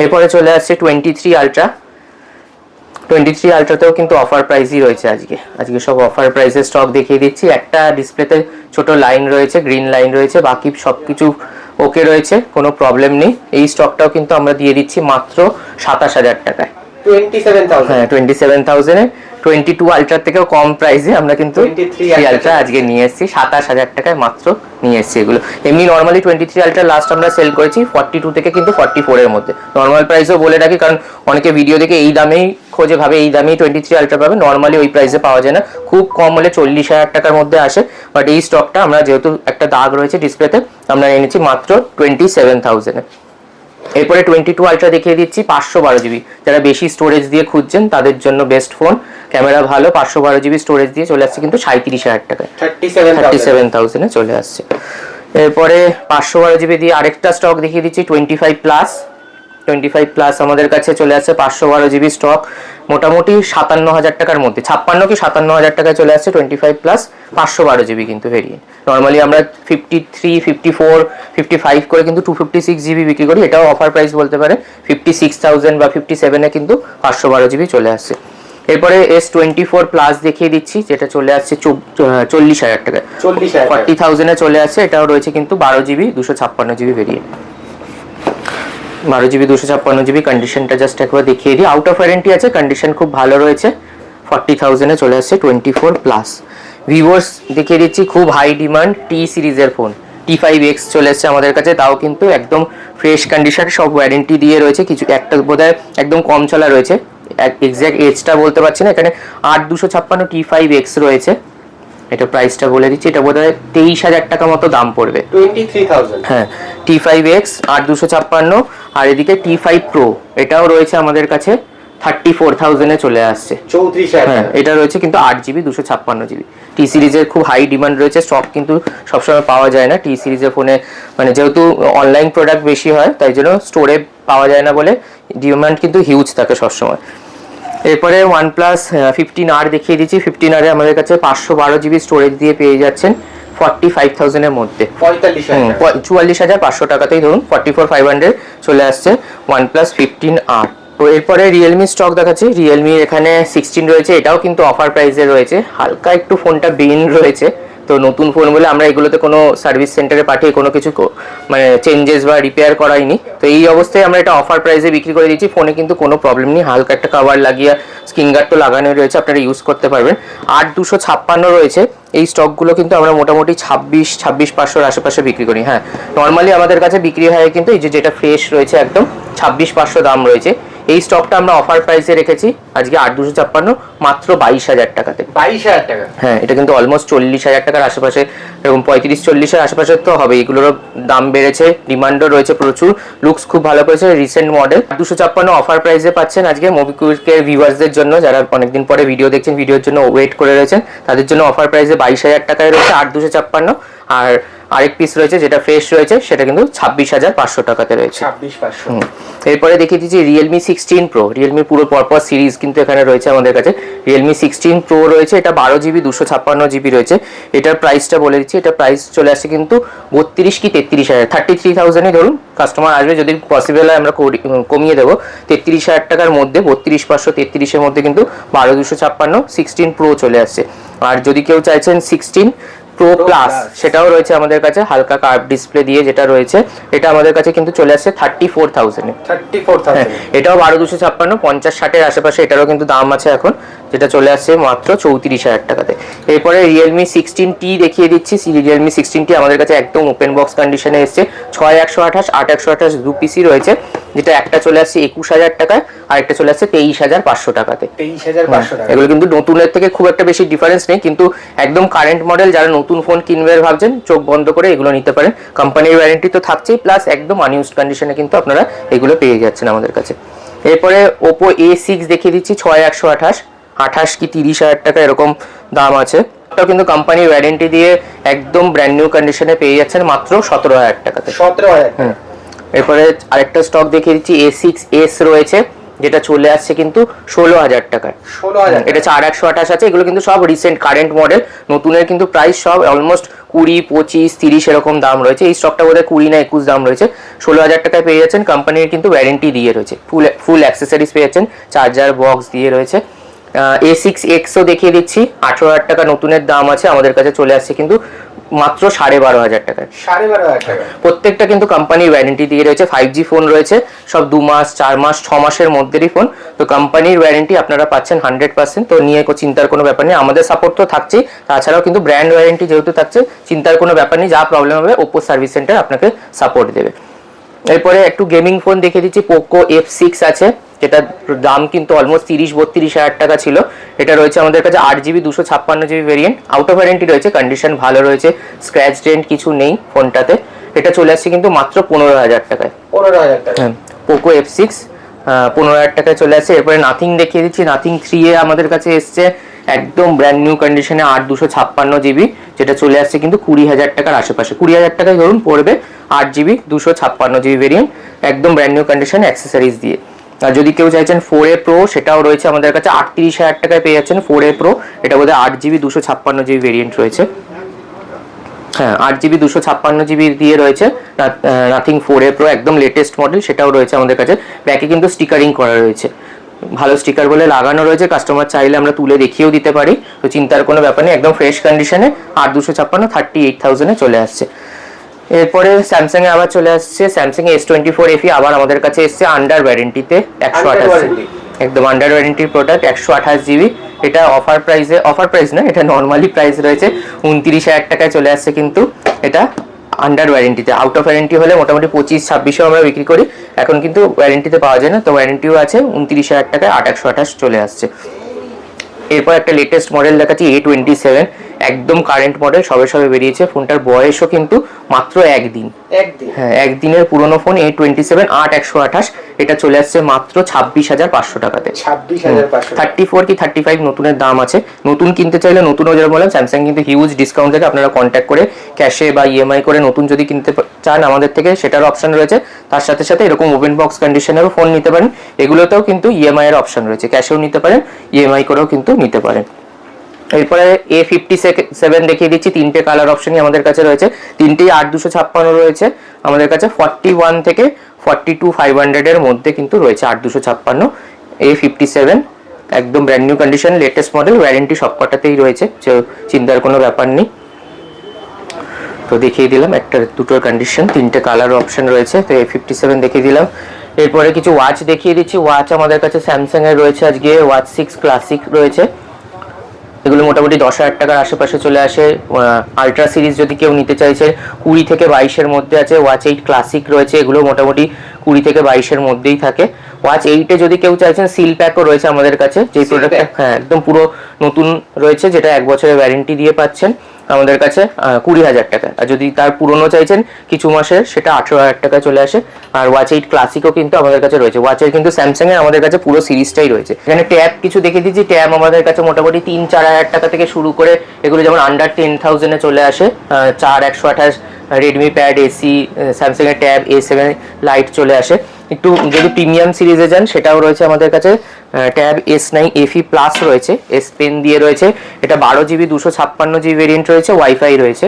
এরপরে চলে আসছে 23 আলট্রা। 23 আলট্রাতেও কিন্তু অফার প্রাইসই রয়েছে আজকে সব অফার প্রাইসের স্টক দেখিয়ে দিচ্ছি। একটা ডিসপ্লেতে ছোট লাইন রয়েছে, গ্রিন লাইন রয়েছে, বাকি সবকিছু ওকে রয়েছে, কোনো প্রবলেম নেই। এই স্টকটাও কিন্তু আমরা দিয়ে দিচ্ছি মাত্র 27,000 টাকায়। 27,000 হ্যাঁ 27,000 এ 22 আলট্রার থেকেও কম প্রাইসে আমরা কিন্তু 23 আলট্রা আজকে নিয়ে এসেছি, 27,000 টাকায় মাত্র নিয়ে এসেছি এগুলো। এমনি নর্মালি 23 আলট্রা লাস্ট আমরা সেল করেছি 42 থেকে কিন্তু 44 এর মধ্যে। নর্মাল প্রাইসও বলে রাখি, কারণ অনেকে ভিডিও দেখে এই দামেই খোঁজে, ভাবে এই দামেই 23 আলট্রা পাবে, নর্মালি ওই প্রাইসে পাওয়া যায় না, খুব কম হলে 40,000 টাকার মধ্যে আসে। বাট এই স্টকটা আমরা যেহেতু একটা দাগ রয়েছে ডিসপ্লেতে, আমরা এনেছি মাত্র 27,000 এ। এরপরে 22 আলট্রা দেখিয়ে দিচ্ছি 512 জিবি, যারা বেশি স্টোরেজ দিয়ে খুঁজছেন তাদের জন্য বেস্ট ফোন, ক্যামেরা ভালো, 512 জিবি স্টোরেজ দিয়ে চলে আসছে কিন্তু 37,000 টাকায়, 37,000 এ চলে আসছে। এরপরে 512 জিবি দিয়ে আরেকটা স্টক দেখিয়ে দিচ্ছি 25 প্লাস। 25 প্লাস আমাদের কাছে চলে আসছে 512 জিবি স্টক, মোটামুটি 57,000 টাকার মধ্যে, 56 কি 57,000 টাকায় চলে আসছে 25 প্লাস 512 জিবি কিন্তু ভেরিয়েন্ট। নর্মালি আমরা 53, 54, 55 করে কিন্তু 256 জিবি বিক্রি করি, এটাও অফার প্রাইস বলতে পারে। 56,000 বা 57 এ কিন্তু 512 জিবি চলে আসছে। এরপরে S24 প্লাস দেখিয়ে দিচ্ছি, যেটা চলে আসছে 40,000 টাকায়, 40,000 এ চলে আসছে। এটাও রয়েছে কিন্তু 12 GB 256 GB variant, 12 GB 256 GB. কন্ডিশনটা জাস্ট একবার দেখিয়ে দিই, আউট অফ ওয়ারেন্টি আছে, কন্ডিশন খুব ভালো রয়েছে। 40,000 এ চলে আসছে 24 প্লাস। ভিভোস দেখিয়ে দিচ্ছি, খুব হাই ডিমান্ড টি সিরিজের ফোন, T5X চলে এসছে আমাদের কাছে, তাও কিন্তু একদম ফ্রেশ কন্ডিশন, সব ওয়ারেন্টি দিয়ে রয়েছে। কিছু একটা বোধহয় একদম কম চলা রয়েছে, এক্স্যাক্ট এজটা বলতে পারছি না। এখানে 8256 T5X রয়েছে, এটা প্রাইসটা বলে দিচ্ছি, এটা বোধহয় 23,000 টাকা মতো দাম পড়বে, 23,000। হ্যাঁ T5X 8256। আর এদিকে T5 Pro এটাও রয়েছে আমাদের কাছে 34,000 এ চলে আসছে, 34,000। হ্যাঁ এটা রয়েছে কিন্তু 8 জিবি 256 জিবি। টি সিরিজের খুব হাই ডিমান্ড রয়েছে, স্টক কিন্তু সবসময় পাওয়া যায় না টি সিরিজের ফোনে, মানে যেহেতু অনলাইন প্রোডাক্ট বেশি হয় তাই জন্য স্টোরে পাওয়া যায় না বলে ডিমান্ড কিন্তু হিউজ থাকে সবসময়। এরপরে OnePlus 15R দেখিয়ে দিচ্ছি। 15R এ আমাদের কাছে 512 জিবি স্টোরেজ দিয়ে পেয়ে যাচ্ছেন 45,000 এর মধ্যে, 44,500 টাকাতেই ধরুন 44,500 চলে আসছে OnePlus 15R। তো এরপরে রিয়েলমি স্টক দেখাচ্ছি, রিয়েলমি এখানে 16 রয়েছে, এটাও কিন্তু অফার প্রাইসে রয়েছে, হালকা একটু ফোনটা বেন রয়েছে। তো নতুন ফোন বলে আমরা এগুলোতে কোনো সার্ভিস সেন্টারে পাঠিয়ে কোনো কিছু মানে চেঞ্জেস বা রিপেয়ার করাইনি। তো এই অবস্থায় আমরা এটা অফার প্রাইসে বিক্রি করে দিচ্ছি। ফোনে কিন্তু কোনো প্রবলেম নেই, হালকা একটা কভার লাগিয়ে স্ক্রিন গার্ড তো লাগানো রয়েছে, আপনারা ইউজ করতে পারবেন। 8256 রয়েছে, এই স্টকগুলো কিন্তু আমরা মোটামুটি 26,500 আশেপাশে বিক্রি করি। হ্যাঁ নর্মালি আমাদের কাছে বিক্রি হয় কিন্তু এই যেটা ফ্রেশ রয়েছে একদম 26,500 দাম রয়েছে। এই স্টকটা আমরা অফার প্রাইসে রেখেছি আজকে 8256 মাত্র 22,000 টাকাতে। 22,000 টাকা, হ্যাঁ এটা কিন্তু অলমোস্ট 40,000 টাকার আশেপাশে, এরকম 35-40 এর আশেপাশে তো হবে। এগুলোরও দাম বেড়েছে, ডিমান্ডও রয়েছে প্রচুর, লুকস খুব ভালো করেছে, রিসেন্ট মডেল। 256 অফার প্রাইসে পাচ্ছেন আজকে মোবিকুইকের ভিউয়ার্সদের জন্য, যারা অনেকদিন পরে ভিডিও দেখছেন, ভিডিওর জন্য ওয়েট করে রয়েছেন, তাদের জন্য অফার প্রাইসে 22,000 টাকায় রয়েছে 8256। আর আরেক পিস রয়েছে যেটা ফ্রেশ রয়েছে, সেটা কিন্তু 26,500 টাকাতে রয়েছে, 26,500। এরপরে দেখিয়ে দিচ্ছি রিয়েলমি 16 প্রো, রিয়েলমির পুরো পরপর সিরিজ কিন্তু এখানে রয়েছে আমাদের কাছে। রিয়েলমি 16 প্রো রয়েছে, এটা 12 জিবি 256 জিবি রয়েছে। এটার প্রাইসটা বলে দিচ্ছি, এটা প্রাইস চলে আসছে কিন্তু 32 কি 33,000, 33,000ই ধরুন। কাস্টমার আসবে, যদি পসিবল হয় আমরা কমিয়ে দেবো 33,000 টাকার মধ্যে, 32,500 33-এর মধ্যে কিন্তু 12,256 16 প্রো চলে আসছে। আর যদি কেউ চাইছেন 16 প্রো প্লাস সেটাও রয়েছে আমাদের কাছে হালকা কার্ভ ডিসপ্লে দিয়ে, যেটা রয়েছে এটা আমাদের কাছে কিন্তু চলে আসছে 34,000 এ। 34,000 এটাও 12,256 50-60 এর আশেপাশে এটারও কিন্তু দাম আছে এখন, যেটা চলে আসছে মাত্র 34,000 টাকাতে। এরপরে Realme 16T দেখিয়ে দিচ্ছি। Realme 16T আমাদের কাছে একদম ওপেন বক্স কন্ডিশনে এসছে। 6128 8128 দু পিসি রয়েছে, যেটা একটা চলে আসছে 21,000 টাকায় আর একটা চলে আসছে 23,500 টাকাতে। 23,500 টাকা। এগুলো কিন্তু নতুনের থেকে খুব একটা বেশি ডিফারেন্স নেই, কিন্তু একদম কারেন্ট মডেল, যারা নতুন ফোন কিনবে ভাবছেন চোখ বন্ধ করে এগুলো নিতে পারেন। কোম্পানির ওয়ারেন্টি তো থাকছেই, প্লাস একদম আনইউজড কন্ডিশনে কিন্তু আপনারা এগুলো পেয়ে যাচ্ছেন আমাদের কাছে। এরপরে Oppo A6 দেখিয়ে দিচ্ছি। 6128 28 কি 30,000 টাকা এরকম দাম আছে। এটাও কিন্তু কোম্পানির ওয়ারেন্টি দিয়ে একদম ব্র্যান্ড নিউ কন্ডিশনে পেয়ে যাচ্ছেন মাত্র 17,000 টাকাতে। 17,000। এরপরে আরেকটা স্টক দেখিয়ে দিচ্ছি। A6s রয়েছে, যেটা চলে আসছে কিন্তু 16,000 টাকায়। 16,000 এটা 4128 আছে। এগুলো কিন্তু সব রিসেন্ট কারেন্ট মডেল। নতুনের কিন্তু প্রাইস সব অলমোস্ট 20, 25, 30 এরকম দাম রয়েছে। এই স্টকটা বোধহয় 20 না 21 দাম রয়েছে। 16,000 টাকায় পেয়ে যাচ্ছেন। কোম্পানির কিন্তু ওয়ারেন্টি দিয়ে রয়েছে, ফুল অ্যাক্সেসরিজ পেয়ে যাচ্ছেন, চার্জার বক্স দিয়ে রয়েছে। A6Xও দেখিয়ে দিচ্ছি। 18,000 টাকা নতুনের দাম আছে, আমাদের কাছে চলে আসছে কিন্তু মাত্র 12,500 টাকায়। 12,500 টাকা। প্রত্যেকটা কিন্তু কোম্পানির ওয়ারেন্টি দিয়ে রয়েছে। 5G ফোন রয়েছে, সব 2 মাস 4 মাস 6 মাসের মধ্যেরই ফোন। তো কোম্পানির ওয়ারেন্টি আপনারা পাচ্ছেন 100%। তো নিয়ে চিন্তার কোনো ব্যাপার নেই, আমাদের সাপোর্ট তো থাকছেই, তাছাড়াও কিন্তু ব্র্যান্ড ওয়ারেন্টি যেহেতু থাকছে, চিন্তার কোনো ব্যাপার নেই। যা প্রবলেম হবে ওপো সার্ভিস সেন্টার আপনাকে সাপোর্ট দেবে। এরপরে একটু গেমিং ফোন দেখে দিচ্ছি। পোকো F6 আছে, যেটা দাম কিন্তু অলমোস্ট 30-32,000 টাকা ছিল। এটা রয়েছে আমাদের কাছে 8GB 256GB variant. Out of warranty রয়েছে, কন্ডিশন ভালো রয়েছে, স্ক্র্যাচ ডেন্ট কিছু নেই ফোনটাতে। এটা চলে আসছে কিন্তু মাত্র 15,000 টাকায়। 15,000 টাকা। হ্যাঁ, পোকো F6 15,000 টাকায় চলে আসছে। এরপরে নাথিং দেখিয়ে দিচ্ছি। নাথিং 3A আমাদের কাছে এসছে একদম ব্র্যান্ড নিউ কন্ডিশনে 8/256GB, যেটা চলে আসছে কিন্তু 20,000 টাকার আশেপাশে। 20,000 টাকায় ধরুন পড়বে 8GB 256GB ভেরিয়েন্ট, একদম ব্র্যান্ড নিউ কন্ডিশন অ্যাক্সেসরিজ দিয়ে। আর যদি কেউ চাইছেন 4A Pro, সেটাও রয়েছে আমাদের কাছে 38,000 টাকায় পেয়ে যাচ্ছেন 4A Pro। এটা বোধহয় 8GB 256GB ভেরিয়েন্ট রয়েছে। হ্যাঁ, 8GB 256GB দিয়ে রয়েছে। নাথিং 4A Pro একদম লেটেস্ট মডেল, সেটাও রয়েছে আমাদের কাছে। ব্যাকে কিন্তু স্টিকারিং করা রয়েছে, ভালো স্টিকার বলে লাগানো রয়েছে। কাস্টমার চাইলে আমরা তুলে দেখিয়েও দিতে পারি, তো চিন্তার কোনো ব্যাপার নেই। একদম ফ্রেশ কন্ডিশনে 8/256 38,000 এ চলে আসছে। এরপরে স্যামসাং এ আবার চলে আসছে স্যামসাং S24 FE, আবার আমাদের কাছে এসছে আন্ডার ওয়ারেন্টিতে 128, একদম আন্ডার ওয়ারেন্টির প্রোডাক্ট 128GB। এটা অফার প্রাইস না, এটা নর্মালি প্রাইস রয়েছে 29,000 টাকায় চলে আসছে, কিন্তু এটা আন্ডার ওয়ারেন্টিতে। আউট অফ ওয়ারেন্টি হলে মোটামুটি 25-26 আমরা বিক্রি করি, এখন কিন্তু ওয়ারেন্টিতে পাওয়া যায় না, তো ওয়ারেন্টিও আছে। 29,000 টাকায় 828 চলে আসছে। এরপর একটা লেটেস্ট মডেল দেখাচ্ছি A27, একদম কারেন্ট মডেল, সবে বেরিয়েছে। ফোনটার বয়সও কিন্তু মাত্র একদিন। হ্যাঁ, একদিনের পুরনো ফোন A27 8/128। এটা চলে আসছে মাত্র 26,500 টাকাতে। 26,500। 34 কি 35 নতুনের দাম আছে। নতুন কিনতে চাইলে নতুনও যেরকম বললাম, স্যামসাং কিন্তু হিউজ ডিসকাউন্ট থেকে আপনারা কন্ট্যাক্ট করে ক্যাশে বা ইএমআই করে নতুন যদি কিনতে চান আমাদের থেকে, সেটার অপশন রয়েছে। তার সাথে সাথে এরকম ওপেন বক্স কন্ডিশনেরও ফোন নিতে পারেন। এগুলোতেও কিন্তু ইএমআই এর অপশন রয়েছে, ক্যাশেও নিতে পারেন, ইএমআই করেও কিন্তু নিতে পারেন। এরপরে A57 দেখিয়ে দিচ্ছি। 3টে কালার অপশনই আমাদের কাছে রয়েছে, 3টেই 8/256 রয়েছে আমাদের কাছে। 41 থেকে 42,500 এর মধ্যে কিন্তু রয়েছে 8/256 A57, একদম brand new condition, latest model, warranty সবকটাতেই রয়েছে, চিন্তার কোনো ব্যাপার নেই। তো দেখিয়ে দিলাম একটা দুটোর কন্ডিশন, 3টে কালার অপশন রয়েছে, তো A57 দেখিয়ে দিলাম। এরপরে কিছু ওয়াচ দেখিয়ে দিচ্ছি। ওয়াচ আমাদের কাছে স্যামসাং এর রয়েছে আজকে ওয়াচ 6 ক্লাসিক রয়েছে। এগুলো মোটামুটি 10,000 টাকার আশেপাশে চলে আসে। আলট্রা সিরিজ যদি কেউ নিতে চাইছে 20 থেকে 22-এর মধ্যে আছে। ওয়াচ 8 ক্লাসিক রয়েছে, এগুলো মোটামুটি 20 থেকে 22-এর মধ্যেই থাকে। ওয়াচ 8-এ যদি কেউ চাইছেন সিল প্যাকও রয়েছে আমাদের কাছে, যে প্রোডাক্টটা হ্যাঁ একদম পুরো নতুন রয়েছে, যেটা 1 বছরের ওয়ারেন্টি দিয়ে পাচ্ছেন আমাদের কাছে 20,000 টাকা। আর যদি তার পুরনো চাইছেন কিছু মাসের, সেটা 18,000 টাকা চলে আসে। আর ওয়াচ 8 ক্লাসিকও কিন্তু আমাদের কাছে রয়েছে। ওয়াচের কিন্তু স্যামসাং এর আমাদের কাছে পুরো সিরিজটাই রয়েছে। এখানে ট্যাব কিছু দেখে দিচ্ছি। ট্যাব আমাদের কাছে মোটামুটি 3-4 হাজার টাকা থেকে শুরু করে, এগুলো যেমন আন্ডার 10,000 এ চলে আসে। 4/128 রেডমি প্যাড এসি, স্যামসাং এর ট্যাব A7 লাইট চলে আসে। একটু যদি প্রিমিয়াম সিরিজে যান, সেটাও রয়েছে আমাদের কাছে। ট্যাব S9 FE প্লাস রয়েছে, S পেন দিয়ে রয়েছে। এটা 12GB 256GB ভেরিয়েন্ট রয়েছে, ওয়াইফাই রয়েছে।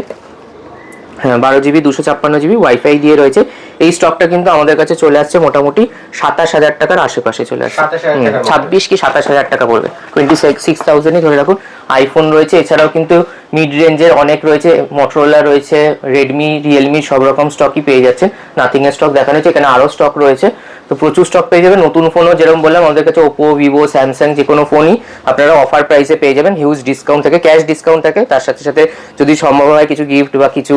হ্যাঁ, 12GB 256GB ওয়াইফাই দিয়ে রয়েছে। এই স্টকটা কিন্তু আমাদের কাছে চলে আসছে মোটামুটি 27,000 টাকার আশেপাশে চলে আসছে। 26 কি 27,000 টাকা পড়বে, 26,000 ধরে রাখুন। আইফোন রয়েছে, এছাড়াও কিন্তু মিড রেঞ্জের অনেক রয়েছে, মোটরোলা রয়েছে, রেডমি, রিয়েলমি সব রকম স্টকই পেয়ে যাচ্ছেন। নাথিং এর স্টক দেখানো হচ্ছে, এখানে আরও স্টক রয়েছে। তো প্রচুর স্টক পেয়ে যাবেন। নতুন ফোনও যেরকম বললাম আমাদের কাছে ওপো, ভিভো, স্যামসাং যে কোনো ফোনই আপনারা অফার প্রাইসে পেয়ে যাবেন। হিউজ ডিসকাউন্ট থাকে, ক্যাশ ডিসকাউন্ট থাকে, তার সাথে সাথে যদি সম্ভব হয় কিছু গিফট বা কিছু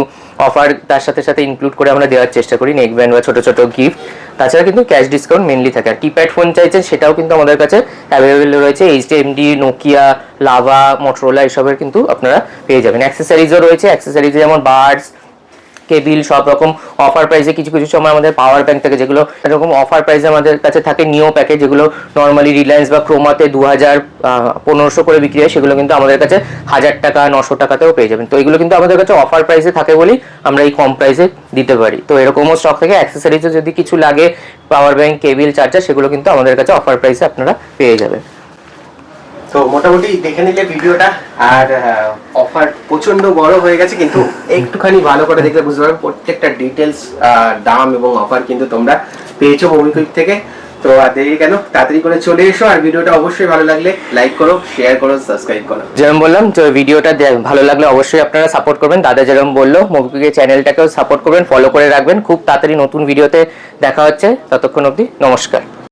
অফার তার সাথে সাথে ইনক্লুড করে আমরা দেওয়ার চেষ্টা করি, নেক ব্যান্ড বা ছোটো ছোটো গিফট। তাছাড়া কিন্তু ক্যাশ ডিসকাউন্ট মেনলি থাকে। আর কিপ্যাড ফোন চাইছেন সেটাও কিন্তু আমাদের কাছে অ্যাভেলেবেল রয়েছে। এইচএমডি, নোকিয়া, লাভা, মোটরোলা এসবের কিন্তু আপনারা পেয়ে যাবেন। অ্যাক্সেসরিজও রয়েছে, অ্যাক্সেসরিজে যেমন বাডস, কেবিল সব রকম অফার প্রাইসে। কিছু কিছু সময় আমাদের পাওয়ার ব্যাংক থাকে যেগুলো এরকম অফার প্রাইসে আমাদের কাছে থাকে। নিও প্যাকেজ যেগুলো নর্মালি রিলায়েন্স বা ক্রোমাতে 2000 1500 করে বিক্রি হয়, সেগুলো কিন্তু আমাদের কাছে 1000 টাকা 900 টাকাতেও পেয়ে যাবেন। তো এগুলো কিন্তু আমাদের কাছে অফার প্রাইসে থাকে বলেই আমরা এই কম প্রাইসে দিতে পারি। তো এরকমও স্টক থেকে অ্যাক্সেসরিজও যদি কিছু লাগে, পাওয়ার ব্যাংক, কেবিল, চার্জার, সেগুলো কিন্তু আমাদের কাছে অফার প্রাইসে আপনারা পেয়ে যাবেন। তো মোটামুটি দেখে নিলে ভিডিওটা, আর অফার প্রচন্ড বড় হয়ে গেছে, কিন্তু একটুখানি ভালো করে দেখলে বুঝতে পারবে প্রত্যেকটা ডিটেলস, দাম এবং অফার কিন্তু তোমরা পেয়েছো মোবিকুইক থেকে। তো আর দেরি কেন, তাড়াতাড়ি করে চলে এসো। আর ভিডিওটা অবশ্যই ভালো লাগলে লাইক করো, শেয়ার করো, সাবস্ক্রাইব করো। যেরকম বললাম, তো ভিডিওটা ভালো লাগলে অবশ্যই আপনারা সাপোর্ট করবেন। দাদা যেরকম বললো, মোবিকুইকের চ্যানেলটাকেও সাপোর্ট করবেন, ফলো করে রাখবেন। খুব তাড়াতাড়ি নতুন ভিডিওতে দেখা হচ্ছে, ততক্ষণ অবধি নমস্কার।